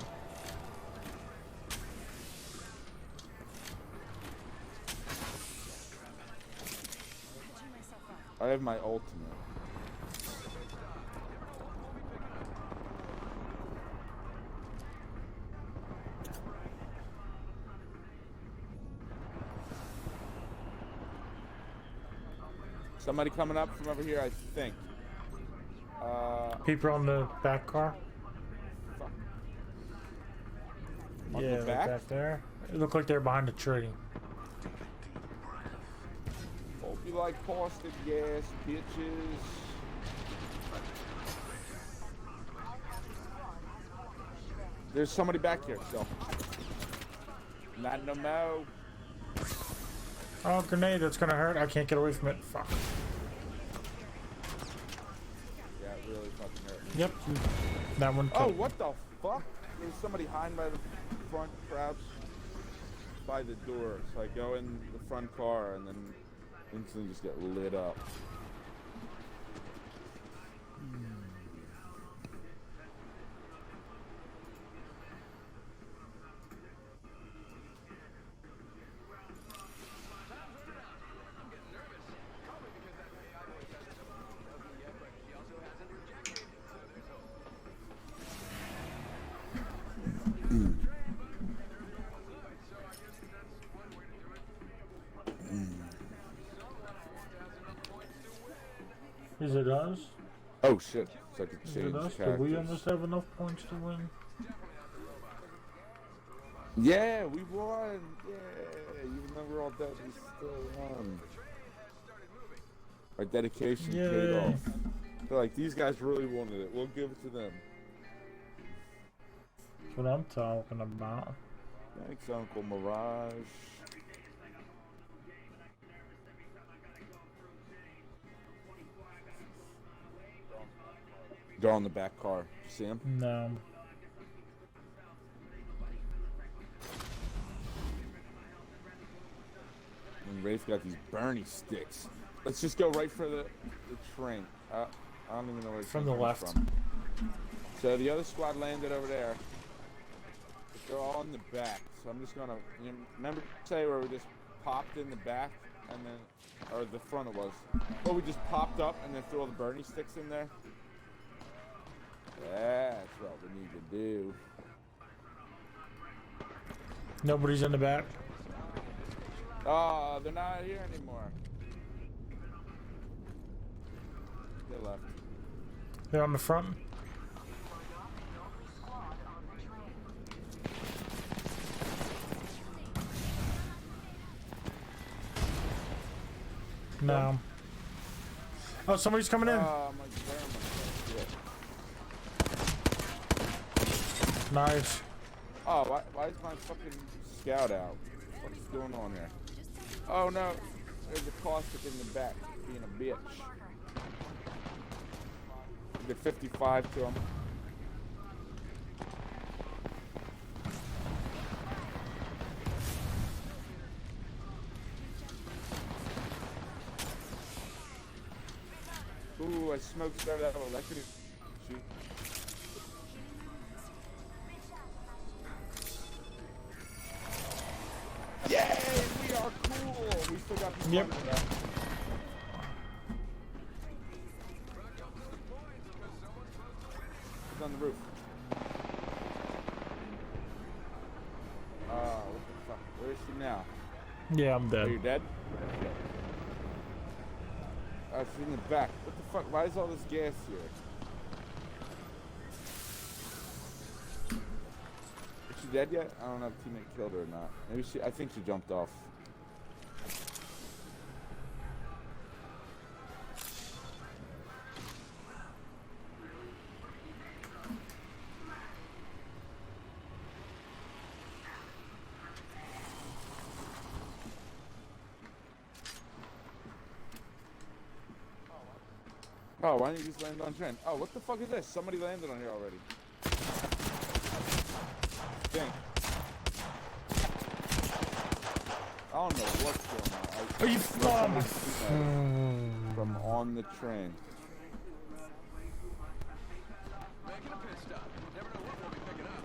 Speaker 6: I have my ultimate. Somebody coming up from over here, I think.
Speaker 1: People on the back car?
Speaker 6: Fuck. On
Speaker 1: Yeah,
Speaker 6: the
Speaker 1: like
Speaker 6: back?
Speaker 1: back there. It looked like they're behind a tree.
Speaker 6: Hope you like caustic gas, bitches. There's somebody back here, so. Not no more.
Speaker 1: Oh, grenade, that's gonna hurt. I can't get away from it. Fuck.
Speaker 6: Yeah, it really fucking hurt me.
Speaker 1: Yep. That one
Speaker 6: Oh,
Speaker 1: killed.
Speaker 6: what the fuck? There's somebody hiding by the front, crouched by the door. So I go in the front car and then instantly just get lit up.
Speaker 1: Is it us?
Speaker 6: Oh shit! So I could
Speaker 1: Is
Speaker 6: change
Speaker 1: it us? Do
Speaker 6: characters.
Speaker 1: we almost have enough points to win?
Speaker 6: Yeah, we won. Yeah, even though we're all dead, we still won. Our dedication paid
Speaker 1: Yay.
Speaker 6: off. They're like, these guys really wanted it. We'll give it to them.
Speaker 1: That's what I'm talking about.
Speaker 6: Thanks, Uncle Mirage. They're on the back car. You see him?
Speaker 1: No.
Speaker 6: And Rafe got these Bernie sticks. Let's just go right for the train. I don't even know where it's
Speaker 1: From the left.
Speaker 6: from. So the other squad landed over there. But they're all in the back. So I'm just gonna, you know, remember say where we just popped in the back and then, or the front it was. Or we just popped up and then threw all the Bernie sticks in there. That's what we need to do.
Speaker 1: Nobody's in the back.
Speaker 6: Oh, they're not here anymore. They left.
Speaker 1: They're on the front. No. Oh, somebody's coming in.
Speaker 6: Oh, my grandma. Yeah.
Speaker 1: Nice.
Speaker 6: Oh, why is my fucking scout out? What's going on here? Oh no, there's a caustic in the back, being a bitch. Did 55 to him. Ooh, I smoked started out of electric. Shoot. Yay, we are cool. We still got the
Speaker 1: Yep.
Speaker 6: money, though. He's on the roof. What the fuck? Where is she now?
Speaker 1: Yeah, I'm
Speaker 6: Oh,
Speaker 1: dead.
Speaker 6: you're dead? Oh, she's in the back. What the fuck? Why is all this gas here? Is she dead yet? I don't know if teammate killed her or not. Maybe she. I think she jumped off. Oh, why didn't you just land on train? Oh, what the fuck is this? Somebody landed on here already. Think. I don't know what's going on.
Speaker 1: Are you
Speaker 6: From on the train.
Speaker 5: Making a pit stop. Never know what we'll be picking up.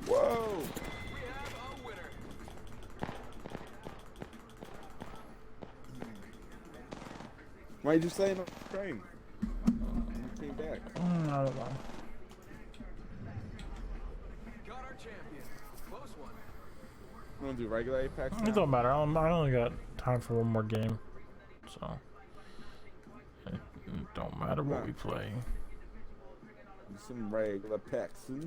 Speaker 6: Whoa!
Speaker 5: We have a winner.
Speaker 6: Why you just laying on the train? You came back.
Speaker 1: I don't know.
Speaker 5: Got our champion. Close one.
Speaker 6: You want to do regular Apex
Speaker 1: It
Speaker 6: now?
Speaker 1: don't matter. I only got time for one more game, so it don't matter what we play.
Speaker 6: Some regular packs. Hmm?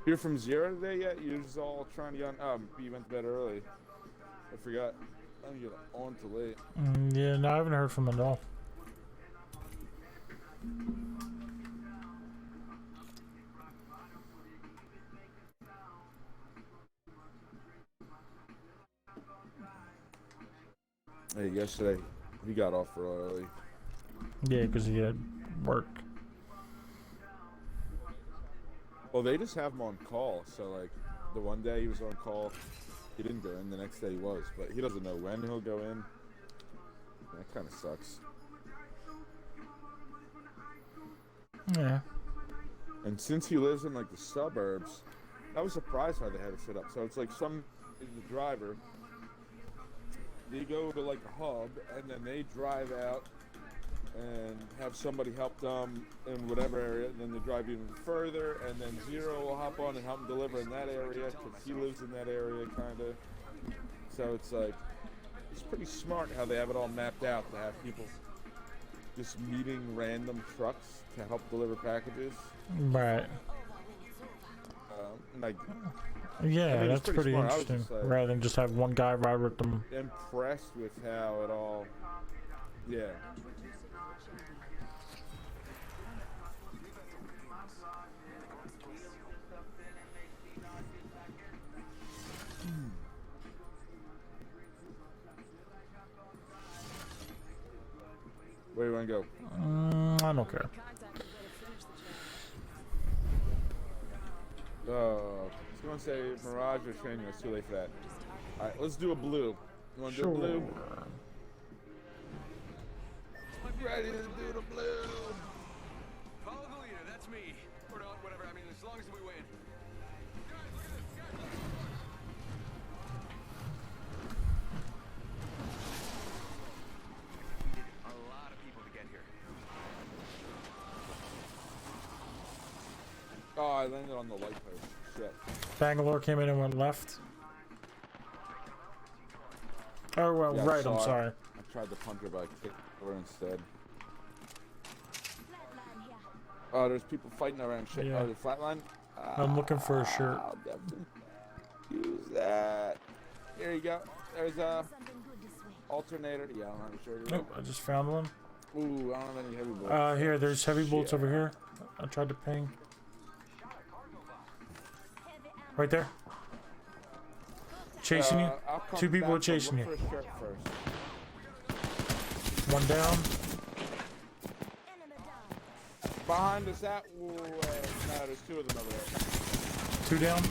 Speaker 6: You're from zero today yet? You're just all trying to get on. You went to bed early. I forgot. I didn't get on till late.
Speaker 1: Yeah, no, I haven't heard from him at all.
Speaker 6: Hey, yesterday he got off early.
Speaker 1: Yeah, because he had work.
Speaker 6: Well, they just have him on call. So like, the one day he was on call, he didn't go in. The next day he was, but he doesn't know when he'll go in. That kind of sucks.
Speaker 1: Yeah.
Speaker 6: And since he lives in like the suburbs, I was surprised how they had it set up. So it's like the driver, they go to like a hub, and then they drive out and have somebody help them in whatever area, and then they drive even further, and then Zero will hop on and help them deliver in that area because he lives in that area, kind of. So it's like, it's pretty smart how they have it all mapped out to have people just meeting random trucks to help deliver packages.
Speaker 1: Right.
Speaker 6: Like,
Speaker 1: Yeah,
Speaker 6: I mean,
Speaker 1: that's pretty
Speaker 6: smart.
Speaker 1: interesting.
Speaker 6: Just, like,
Speaker 1: Rather than just have one guy ride with them.
Speaker 6: impressed with how it all, yeah. Where do you want to go?
Speaker 1: I don't care.
Speaker 6: I was going to say Mirage or Training. It's too late for that. Alright, let's do a blue. You want to do a blue? Ready to do the blue.
Speaker 5: Follow the leader, that's me. Or not, whatever, I mean, as long as we win. Guys, look at this, guys. We needed a lot of people to get here.
Speaker 6: Oh, I landed on the light post. Shit.
Speaker 1: Bangalore came in and went left. Oh, well,
Speaker 6: Yeah,
Speaker 1: right, I'm sorry.
Speaker 6: I tried to punch her, but I kicked her instead. Oh, there's people fighting around shit.
Speaker 1: Yeah.
Speaker 6: Oh, the flatline?
Speaker 1: I'm looking for a shirt.
Speaker 6: I'll definitely use that. Here you go. There's a alternator. Yeah, I don't have a shirt.
Speaker 1: Nope, I just found one.
Speaker 6: Ooh, I don't have any heavy bullets.
Speaker 1: Here, there's heavy bullets over here. I tried to ping. Right there. Chasing you.
Speaker 6: I'll come
Speaker 1: 2 people
Speaker 6: back,
Speaker 1: are chasing
Speaker 6: but
Speaker 1: you.
Speaker 6: look for a shirt first.
Speaker 1: 1 down.
Speaker 6: Behind us, that. Ooh, no, there's 2 of them over there.
Speaker 1: 2 down.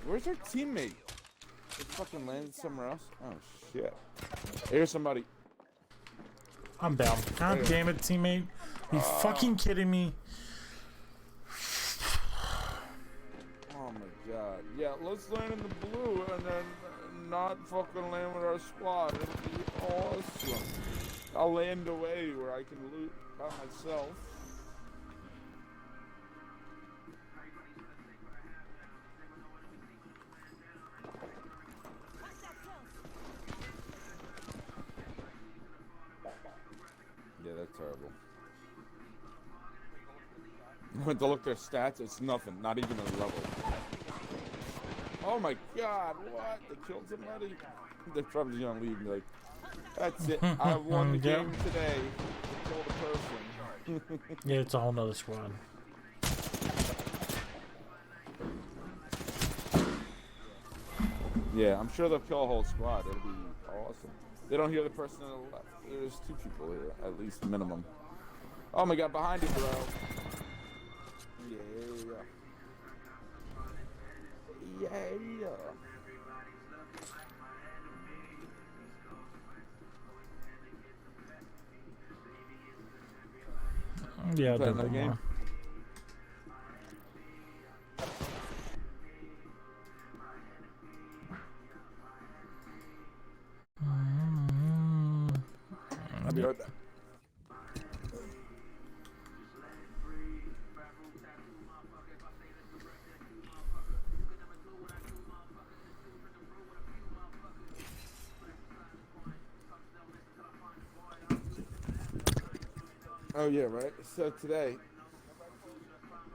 Speaker 6: Where's our teammate? They fucking landed somewhere else? Oh, shit. Here's somebody.
Speaker 1: I'm down. God damn it, teammate. You fucking kidding me?
Speaker 6: Oh my god. Yeah, let's land in the blue and then not fucking land with our squad. It'll be awesome. I'll land away where I can loot by myself. Yeah, that's terrible. I went to look their stats, it's nothing, not even a level. Oh my god, what? They killed somebody? They're probably gonna leave me like, that's it, I won the game today. They killed a person.
Speaker 1: Yeah, it's a whole nother squad.
Speaker 6: Yeah, I'm sure they'll kill a whole squad, it'll be awesome. They don't hear the person on the left. There's 2 people here, at least minimum. Oh my god, behind you, bro. Yeah. Yeah.
Speaker 1: Yeah,
Speaker 6: Play another game. I'll be right back. Oh yeah, right. So today,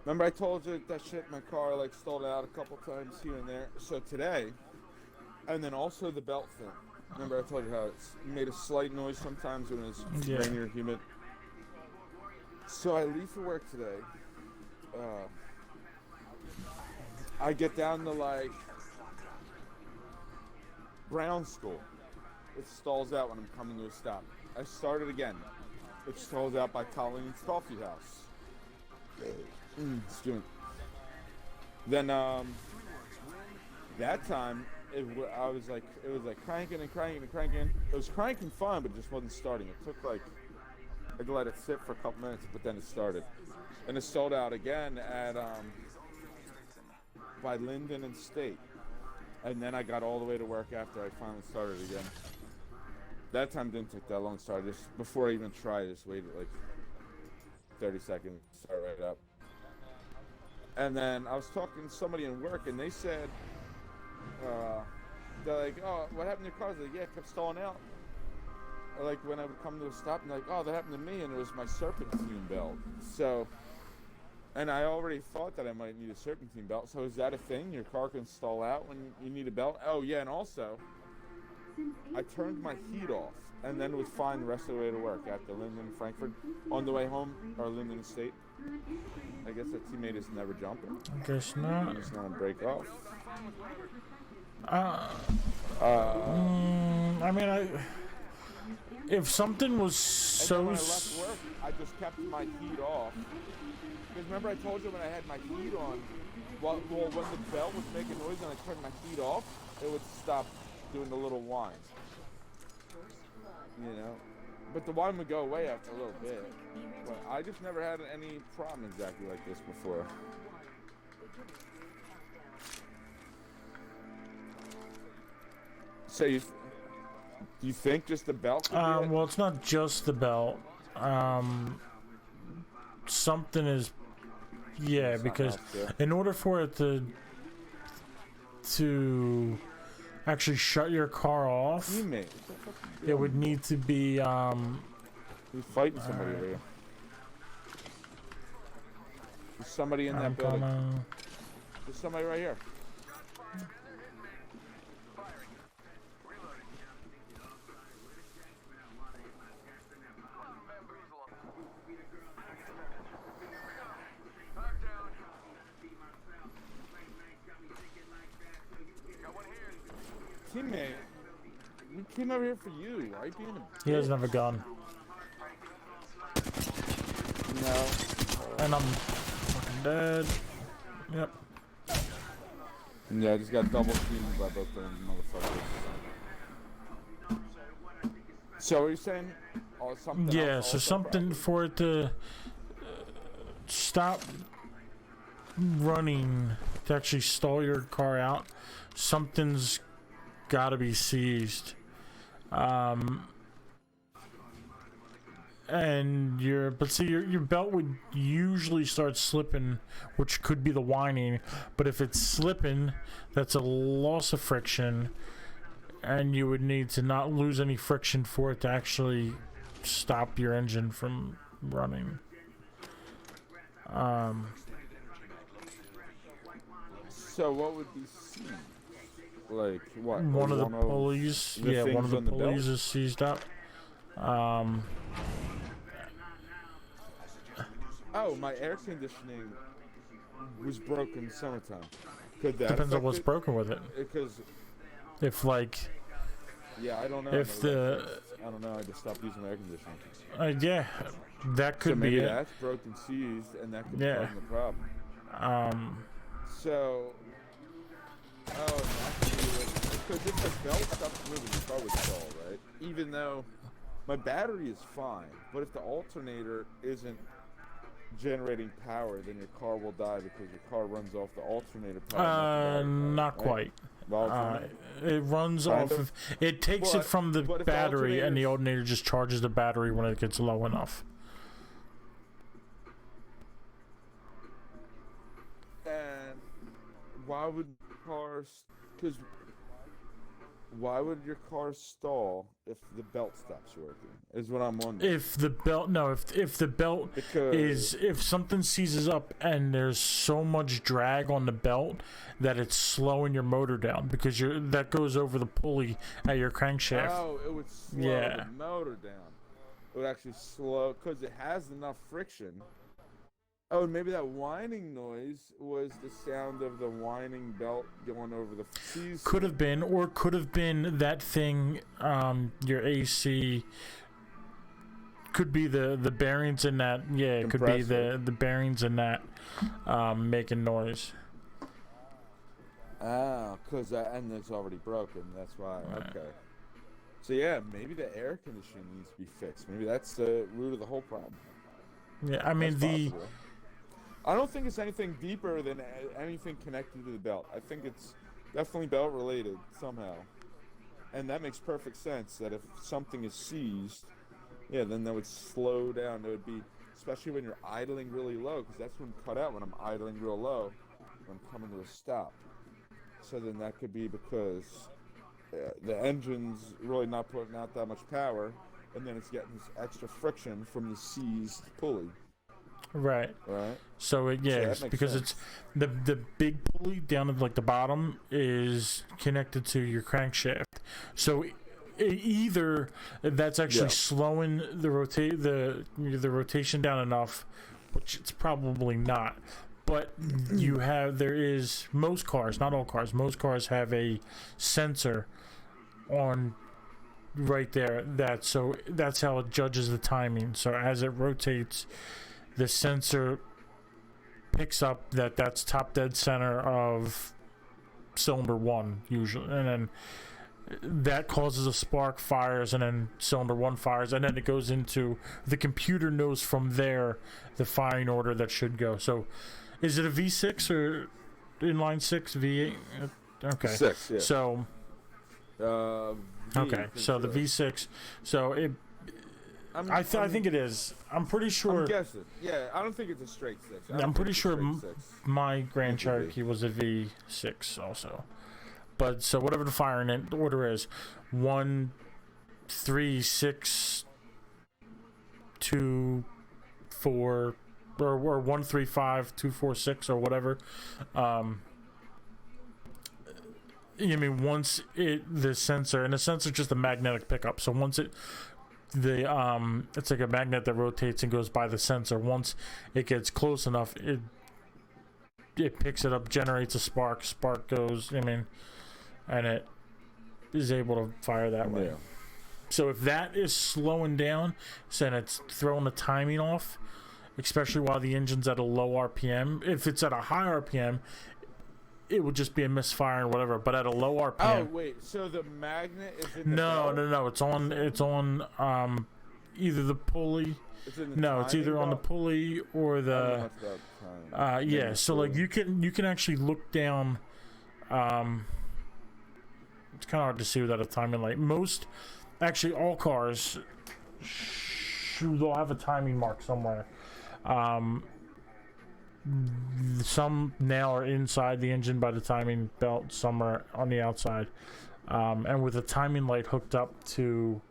Speaker 6: remember I told you that shit in my car like stalled out a couple times here and there. So today, and then also the belt thing. Remember I told you how it made a slight noise sometimes when it's rainy or humid. So I leave for work today. I get down to like Brown School, it stalls out when I'm coming to a stop. I start it again. It stalls out by Colleen's Coffee House. Excuse me. Then that time it was like cranking and cranking and cranking. It was cranking fine, but it just wasn't starting. It took like I had to let it sit for a couple minutes, but then it started. And it sold out again at by Linden and State. And then I got all the way to work after I finally started again. That time didn't take that long to start. Just before I even tried, I just waited like 30 seconds to start right up. And then I was talking to somebody in work, and they said, they're like, oh, what happened to your car? I was like, yeah, it kept stalling out. Or like when I would come to a stop, and like, oh, that happened to me, and it was my serpentine belt. So, and I already thought that I might need a serpentine belt. So is that a thing? Your car can stall out when you need a belt? Oh yeah, and also, I turned my heat off, and then was fine the rest of the way to work at the Linden Frankfurt. On the way home, or Linden State. I guess that teammate is never jumping.
Speaker 1: I guess not.
Speaker 6: It's gonna break off.
Speaker 1: I mean, if something was so.
Speaker 6: And then when I left work, I just kept my heat off. Because remember I told you when I had my heat on, well, when the belt was making noise and I turned my heat off, it would stop doing the little whine. You know? But the whine would go away after a little bit. But I just never had any problem exactly like this before. So do you think just the belt could be it?
Speaker 1: Well, it's not just the belt. Something is, yeah, because in order for it to actually shut your car off,
Speaker 6: Teammate.
Speaker 1: it would need to be
Speaker 6: Who's fighting somebody over here? There's somebody in that building. There's somebody right here. Teammate, we came over here for you. Why are you being a
Speaker 1: he doesn't have a gun.
Speaker 6: No.
Speaker 1: And I'm fucking dead. Yep.
Speaker 6: Yeah, I just got double teamed by both those motherfuckers. So what are you saying? Oh, something
Speaker 1: Yeah,
Speaker 6: else
Speaker 1: so something for it to stop running, to actually stall your car out, something's gotta be seized. And your belt would usually start slipping, which could be the whining, but if it's slipping, that's a loss of friction, and you would need to not lose any friction for it to actually stop your engine from running.
Speaker 6: So what would be seized? Like what?
Speaker 1: One of the pulleys, yeah, one of the pulleys is seized up.
Speaker 6: Oh, my air conditioning was broken summertime. Could that
Speaker 1: Depends on
Speaker 6: affect
Speaker 1: what's
Speaker 6: it?
Speaker 1: broken with it.
Speaker 6: Because
Speaker 1: If like,
Speaker 6: yeah, I don't know.
Speaker 1: if the,
Speaker 6: I don't know. I just stopped using my air conditioning.
Speaker 1: yeah, that could
Speaker 6: So
Speaker 1: be
Speaker 6: maybe
Speaker 1: it.
Speaker 6: that's broken, seized, and that could be
Speaker 1: Yeah.
Speaker 6: causing the problem. So, oh, because if the belt stops moving, the car would stall, right? Even though my battery is fine, but if the alternator isn't generating power, then your car will die because your car runs off the alternator power.
Speaker 1: Not quite.
Speaker 6: Well,
Speaker 1: It runs
Speaker 6: Kind
Speaker 1: off
Speaker 6: of.
Speaker 1: of. It takes it
Speaker 6: But-
Speaker 1: from the
Speaker 6: but if
Speaker 1: battery, and the
Speaker 6: alternators-
Speaker 1: alternator just charges the battery when it gets low enough.
Speaker 6: And why would cars? Because why would your car stall if the belt stops working? Is what I'm wondering.
Speaker 1: If the belt, no, if the belt
Speaker 6: Because
Speaker 1: if something seizes up and there's so much drag on the belt that it's slowing your motor down, because that goes over the pulley at your crankshaft.
Speaker 6: oh, it would slow
Speaker 1: Yeah.
Speaker 6: the motor down. It would actually slow because it has enough friction Oh, maybe that whining noise was the sound of the whining belt going over the seas.
Speaker 1: Could have been, or could have been that thing. Your AC could be the bearings in that. Yeah, it could be the bearings in that making noise.
Speaker 6: Ah, and it's already broken. That's why.
Speaker 1: Right.
Speaker 6: Okay. So yeah, maybe the air conditioning needs to be fixed. Maybe that's the root of the whole problem.
Speaker 1: Yeah, I mean
Speaker 6: That's possible. I don't think it's anything deeper than anything connected to the belt. I think it's definitely belt related somehow. And that makes perfect sense that if something is seized, yeah, then that would slow down. That would be, especially when you're idling really low, because that's when cut out when I'm idling real low, when I'm coming to a stop. So then that could be because the engine's really not putting out that much power, and then it's getting this extra friction from the seized pulley.
Speaker 1: Right.
Speaker 6: Right.
Speaker 1: So it's because
Speaker 6: sense.
Speaker 1: it's the big pulley down at like the bottom is connected to your crankshaft. So either that's actually slowing the rotation down enough, which it's probably not. But there is most cars, not all cars, most cars have a sensor on right there. That's how it judges the timing. So as it rotates, the sensor picks up that's top dead center of cylinder 1 usually, and then that causes a spark, fires, and then cylinder 1 fires, and then it goes into the computer knows from there the firing order that should go. So is it a V6 or inline 6 V8? Okay.
Speaker 6: 6, yeah.
Speaker 1: So
Speaker 6: okay,
Speaker 1: so the V6, so it I think it is. I'm pretty sure.
Speaker 6: I'm guessing. Yeah, I don't think it's a straight 6.
Speaker 1: I'm pretty sure my Grand Cherokee was a V6 also. But so whatever the firing order is, 1, 3, 6, 2, 4, or 1, 3, 5, 2, 4, 6, or whatever. I mean, once the sensor, and the sensor is just a magnetic pickup. So once it's like a magnet that rotates and goes by the sensor. Once it gets close enough, it picks it up, generates a spark goes, and it is able to fire that way.
Speaker 6: Yeah.
Speaker 1: So if that is slowing down, then it's throwing the timing off, especially while the engine's at a low RPM. If it's at a high RPM, it would just be a misfire or whatever, but at a low RPM.
Speaker 6: Oh wait, so the magnet is in the
Speaker 1: no,
Speaker 6: belt?
Speaker 1: it's on either the pulley. It's either on the pulley or the so like you can actually look down. It's kind of hard to see without a timing light. All cars they'll have a timing mark somewhere. Some now are inside the engine by the timing belt, some are on the outside, and with a timing light hooked up to,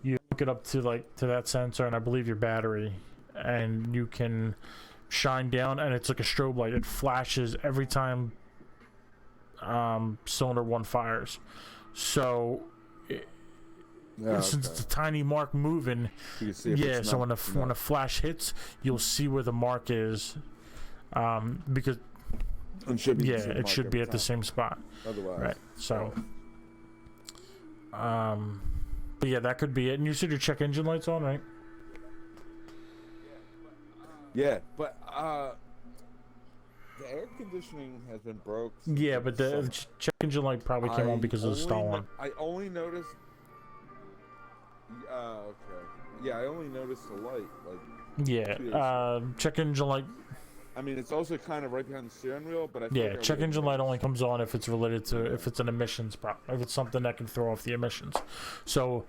Speaker 1: you hook it up to that sensor and I believe your battery, and you can shine down, and it's like a strobe light. It flashes every time cylinder 1 fires. So since it's a tiny mark moving, you can see so when a flash hits, you'll see where the mark is. Because
Speaker 6: it should be
Speaker 1: it should be at the same spot.
Speaker 6: Otherwise,
Speaker 1: right? So, but yeah, that could be it. And you said your check engine lights on, right?
Speaker 6: Yeah, but the air conditioning has been broke.
Speaker 1: Yeah, but the check engine light probably came on because of the stalling.
Speaker 6: I only noticed. Okay. Yeah, I only noticed the light.
Speaker 1: Check engine light.
Speaker 6: I mean, it's also kind of right behind the steering wheel, but
Speaker 1: check engine light only comes on if it's related to if it's an emissions problem, if it's something that can throw off the emissions. So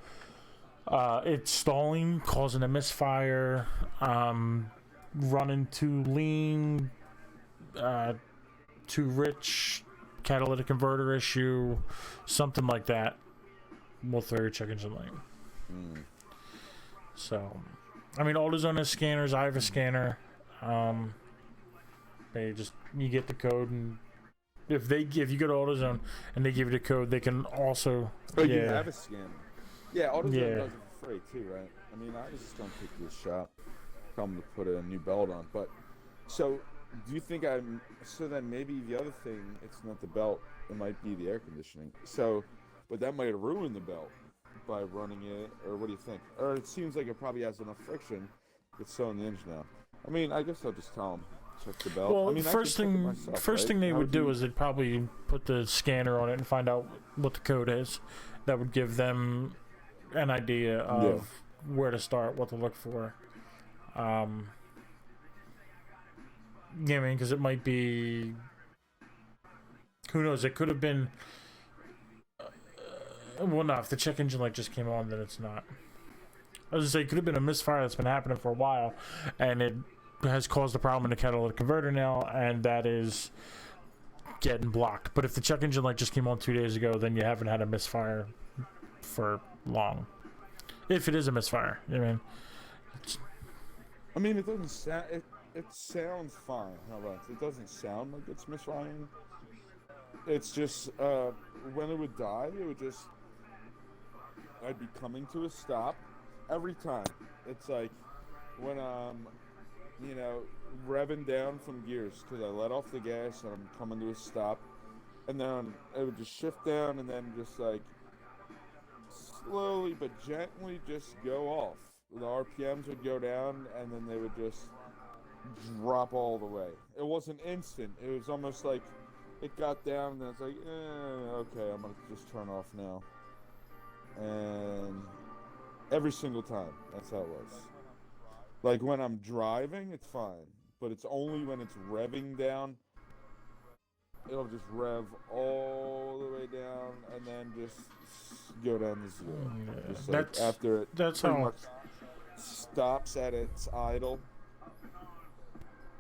Speaker 1: it's stalling, causing a misfire, running too lean, too rich, catalytic converter issue, something like that. We'll throw your check engine light. So, I mean, AutoZone has scanners. I have a scanner. You get the code, and if you go to AutoZone and they give you the code, they can also.
Speaker 6: Oh, you have a scanner. Yeah, AutoZone does it for free too, right? I mean, I was just gonna take you to the shop, come to put a new belt on, but So, do you think I'm? So then maybe the other thing, it's not the belt. It might be the air conditioning. So, but that might ruin the belt by running it. Or what do you think? Or it seems like it probably has enough friction. It's so on the engine now. I mean, I guess I'll just tell them check the belt.
Speaker 1: Well,
Speaker 6: I mean,
Speaker 1: first thing they would do is they'd probably put the scanner on it and find out what the code is. That would give them an idea of where to start, what to look for. Yeah, I mean, because it might be. Who knows? It could have been. Well, no, if the check engine light just came on, then it's not. I was gonna say, it could have been a misfire that's been happening for a while, and it has caused a problem in the catalytic converter now, and that is getting blocked. But if the check engine light just came on 2 days ago, then you haven't had a misfire for long. If it is a misfire,
Speaker 6: I mean, it doesn't sound. It sounds fine. How about it? It doesn't sound like it's misfiring. It's just when it would die, it would just. I'd be coming to a stop every time. It's like when I'm, revving down from gears because I let off the gas and I'm coming to a stop, and then it would just shift down and then just like slowly but gently just go off. The RPMs would go down and then they would just drop all the way. It wasn't instant. It was almost like it got down and then it's like, okay, I'm gonna just turn off now. And every single time, that's how it was. Like when I'm driving, it's fine, but it's only when it's revving down. It'll just rev all the way down and then just go down to zero.
Speaker 1: Yeah,
Speaker 6: just like after it pretty much stops at its idle,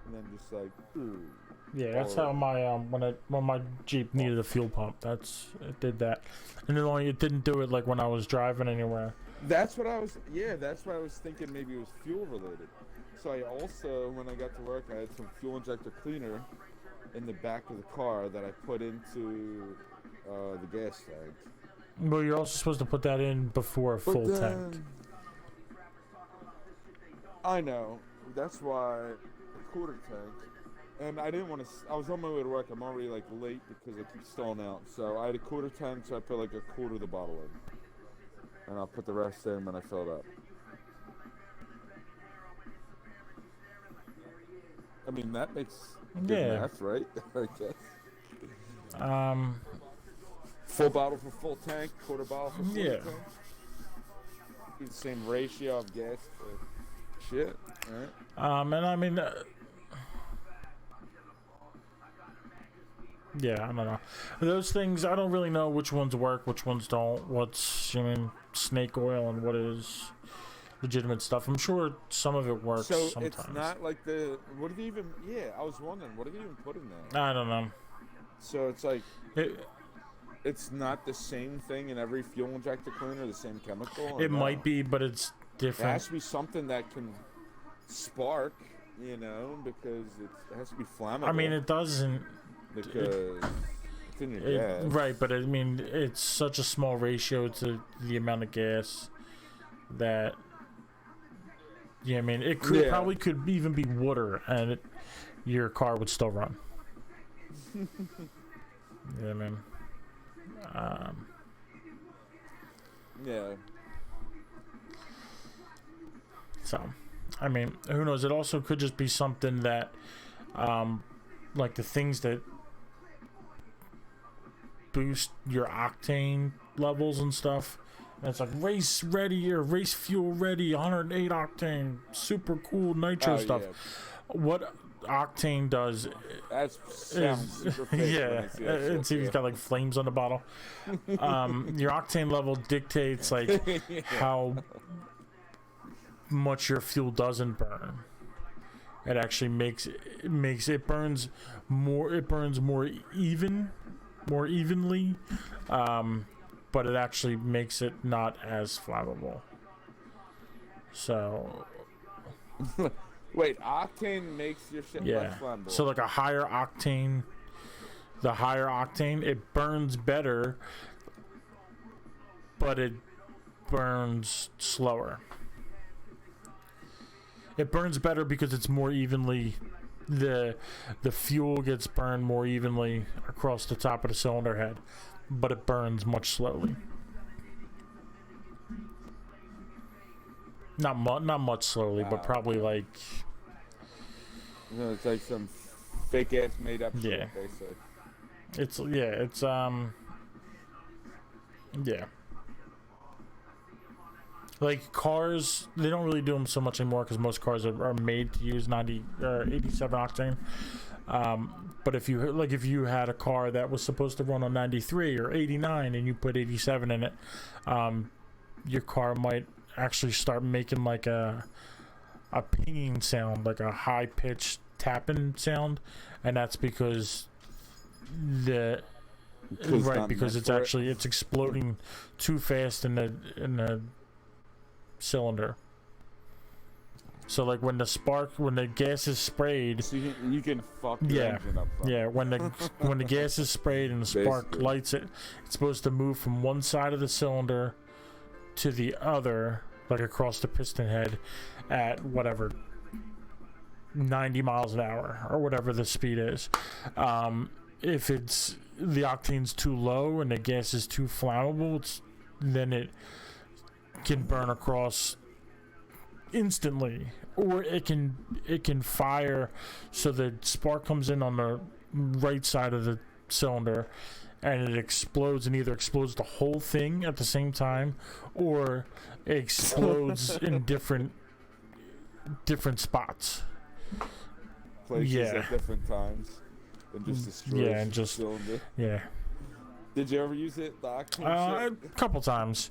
Speaker 6: and then just like.
Speaker 1: Yeah, that's how my when my Jeep needed a fuel pump. It did that, and it didn't do it like when I was driving anywhere.
Speaker 6: That's what I was thinking. Maybe it was fuel related. So I also, when I got to work, I had some fuel injector cleaner in the back of the car that I put into the gas tank.
Speaker 1: Well, you're also supposed to put that in before a full tank.
Speaker 6: I know. That's why a quarter tank. And I didn't want to. I was on my way to work. I'm already like late because I keep stalling out. So I had a quarter tank, so I put like a quarter of the bottle in, and I'll put the rest in when I fill it up. I mean, that makes good math, right? I guess. Full bottle for full tank, quarter bottle for full tank. The same ratio of gas to shit, right?
Speaker 1: And I mean. Yeah, I don't know. Those things, I don't really know which ones work, which ones don't. What's, snake oil and what is legitimate stuff. I'm sure some of it works sometimes.
Speaker 6: It's not like what did he even, I was wondering, what did he even put in there?
Speaker 1: I don't know.
Speaker 6: So it's like, it's not the same thing in every fuel injector cleaner, the same chemical?
Speaker 1: It might be, but it's different.
Speaker 6: It has to be something that can spark, because it has to be flammable.
Speaker 1: I mean, it doesn't.
Speaker 6: Because it's in your gas.
Speaker 1: Right, but I mean, it's such a small ratio to the amount of gas that, I mean, it could probably could even be water and your car would still run. Yeah, man.
Speaker 6: Yeah.
Speaker 1: So, I mean, who knows? It also could just be something that, like the things that boost your octane levels and stuff. And it's like race ready or race fuel ready, 108 octane, super cool nitro stuff. Yeah. What octane does
Speaker 6: sounds super fake
Speaker 1: and see if he's got like flames on the bottle. Your octane level dictates like how much your fuel doesn't burn. It actually makes it burns more evenly, but it actually makes it not as flammable. So
Speaker 6: wait, octane makes your shit less flammable.
Speaker 1: So like the higher octane, it burns better, but it burns slower. It burns better because it's more evenly the fuel gets burned more evenly across the top of the cylinder head, but it burns much slowly. Not much slowly, but probably like.
Speaker 6: It's like some fake ass made up shit,
Speaker 1: Yeah.
Speaker 6: basically.
Speaker 1: Yeah. Like cars, they don't really do them so much anymore because most cars are made to use 90 or 87 octane. But if you had a car that was supposed to run on 93 or 89 and you put 87 in it, your car might actually start making like a pinging sound, like a high pitched tapping sound, and that's because because it's exploding too fast in the cylinder. So like when the gas is sprayed,
Speaker 6: so you can fuck your engine up front.
Speaker 1: Yeah, when the gas is sprayed and the spark
Speaker 6: Basically.
Speaker 1: lights it, it's supposed to move from one side of the cylinder to the other, like across the piston head, at whatever 90 miles an hour or whatever the speed is. If the octane's too low and the gas is too flammable, then it can burn across instantly, or it can fire, so the spark comes in on the right side of the cylinder and it explodes, and either explodes the whole thing at the same time or it explodes in different spots.
Speaker 6: Places
Speaker 1: Yeah.
Speaker 6: at different times. And just destroys
Speaker 1: Yeah, and
Speaker 6: the
Speaker 1: just-
Speaker 6: cylinder.
Speaker 1: Yeah.
Speaker 6: Did you ever use it, the octane
Speaker 1: A
Speaker 6: shit?
Speaker 1: couple times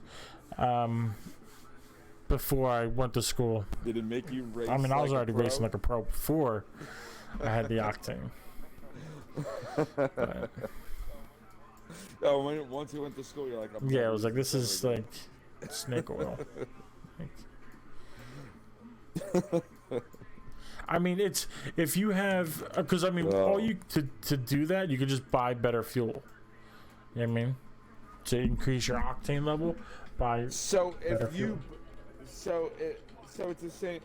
Speaker 1: before I went to school.
Speaker 6: Did it make you race?
Speaker 1: I mean, I was
Speaker 6: like a
Speaker 1: already
Speaker 6: pro?
Speaker 1: racing like a pro before I had the octane. But,
Speaker 6: Oh, once you went to school, you're like, I'm
Speaker 1: yeah,
Speaker 6: never
Speaker 1: it was like, this
Speaker 6: using
Speaker 1: is
Speaker 6: that again.
Speaker 1: like snake oil. I mean, it's if you have, because I mean, all you to do that, you could just buy better fuel. You know what I mean? To increase your octane level, buy.
Speaker 6: So
Speaker 1: better
Speaker 6: if you,
Speaker 1: fuel.
Speaker 6: so it's the same.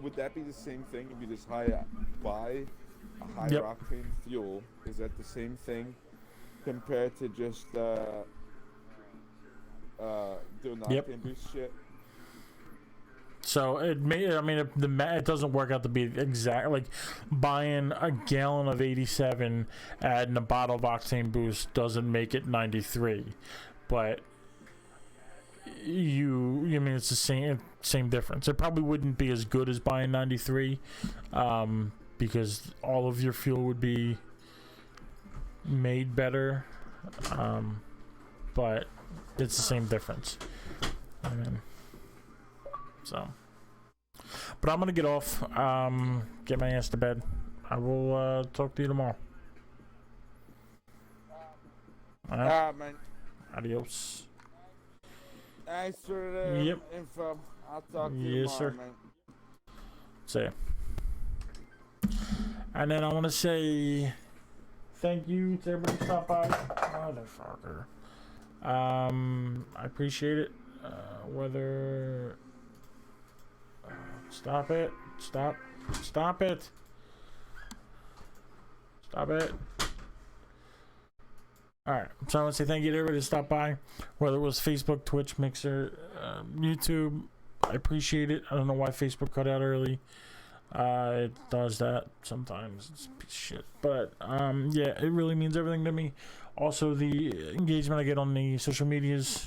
Speaker 6: Would that be the same thing if you just buy a higher
Speaker 1: Yep.
Speaker 6: octane fuel? Is that the same thing compared to just doing the
Speaker 1: Yep.
Speaker 6: octane boost shit?
Speaker 1: So it doesn't work out to be exact. Like buying a gallon of 87, adding a bottle of octane boost doesn't make it 93, but it's the same difference. It probably wouldn't be as good as buying 93, because all of your fuel would be made better, but it's the same difference. I mean, so, but I'm gonna get off, get my ass to bed. I will talk to you tomorrow. All right.
Speaker 6: Man.
Speaker 1: Adios.
Speaker 6: Thanks for the
Speaker 1: Yep.
Speaker 6: info. I'll talk to you
Speaker 1: Yes,
Speaker 6: tomorrow,
Speaker 1: sir.
Speaker 6: man.
Speaker 1: See ya. And then I want to say thank you to everybody who stopped by. Motherfucker. I appreciate it. Whether stop it. Stop it. Stop it. Alright, so I want to say thank you to everybody who stopped by, whether it was Facebook, Twitch, Mixer, YouTube. I appreciate it. I don't know why Facebook cut out early. It does that sometimes. It's a piece of shit. But yeah, it really means everything to me. Also, the engagement I get on the social medias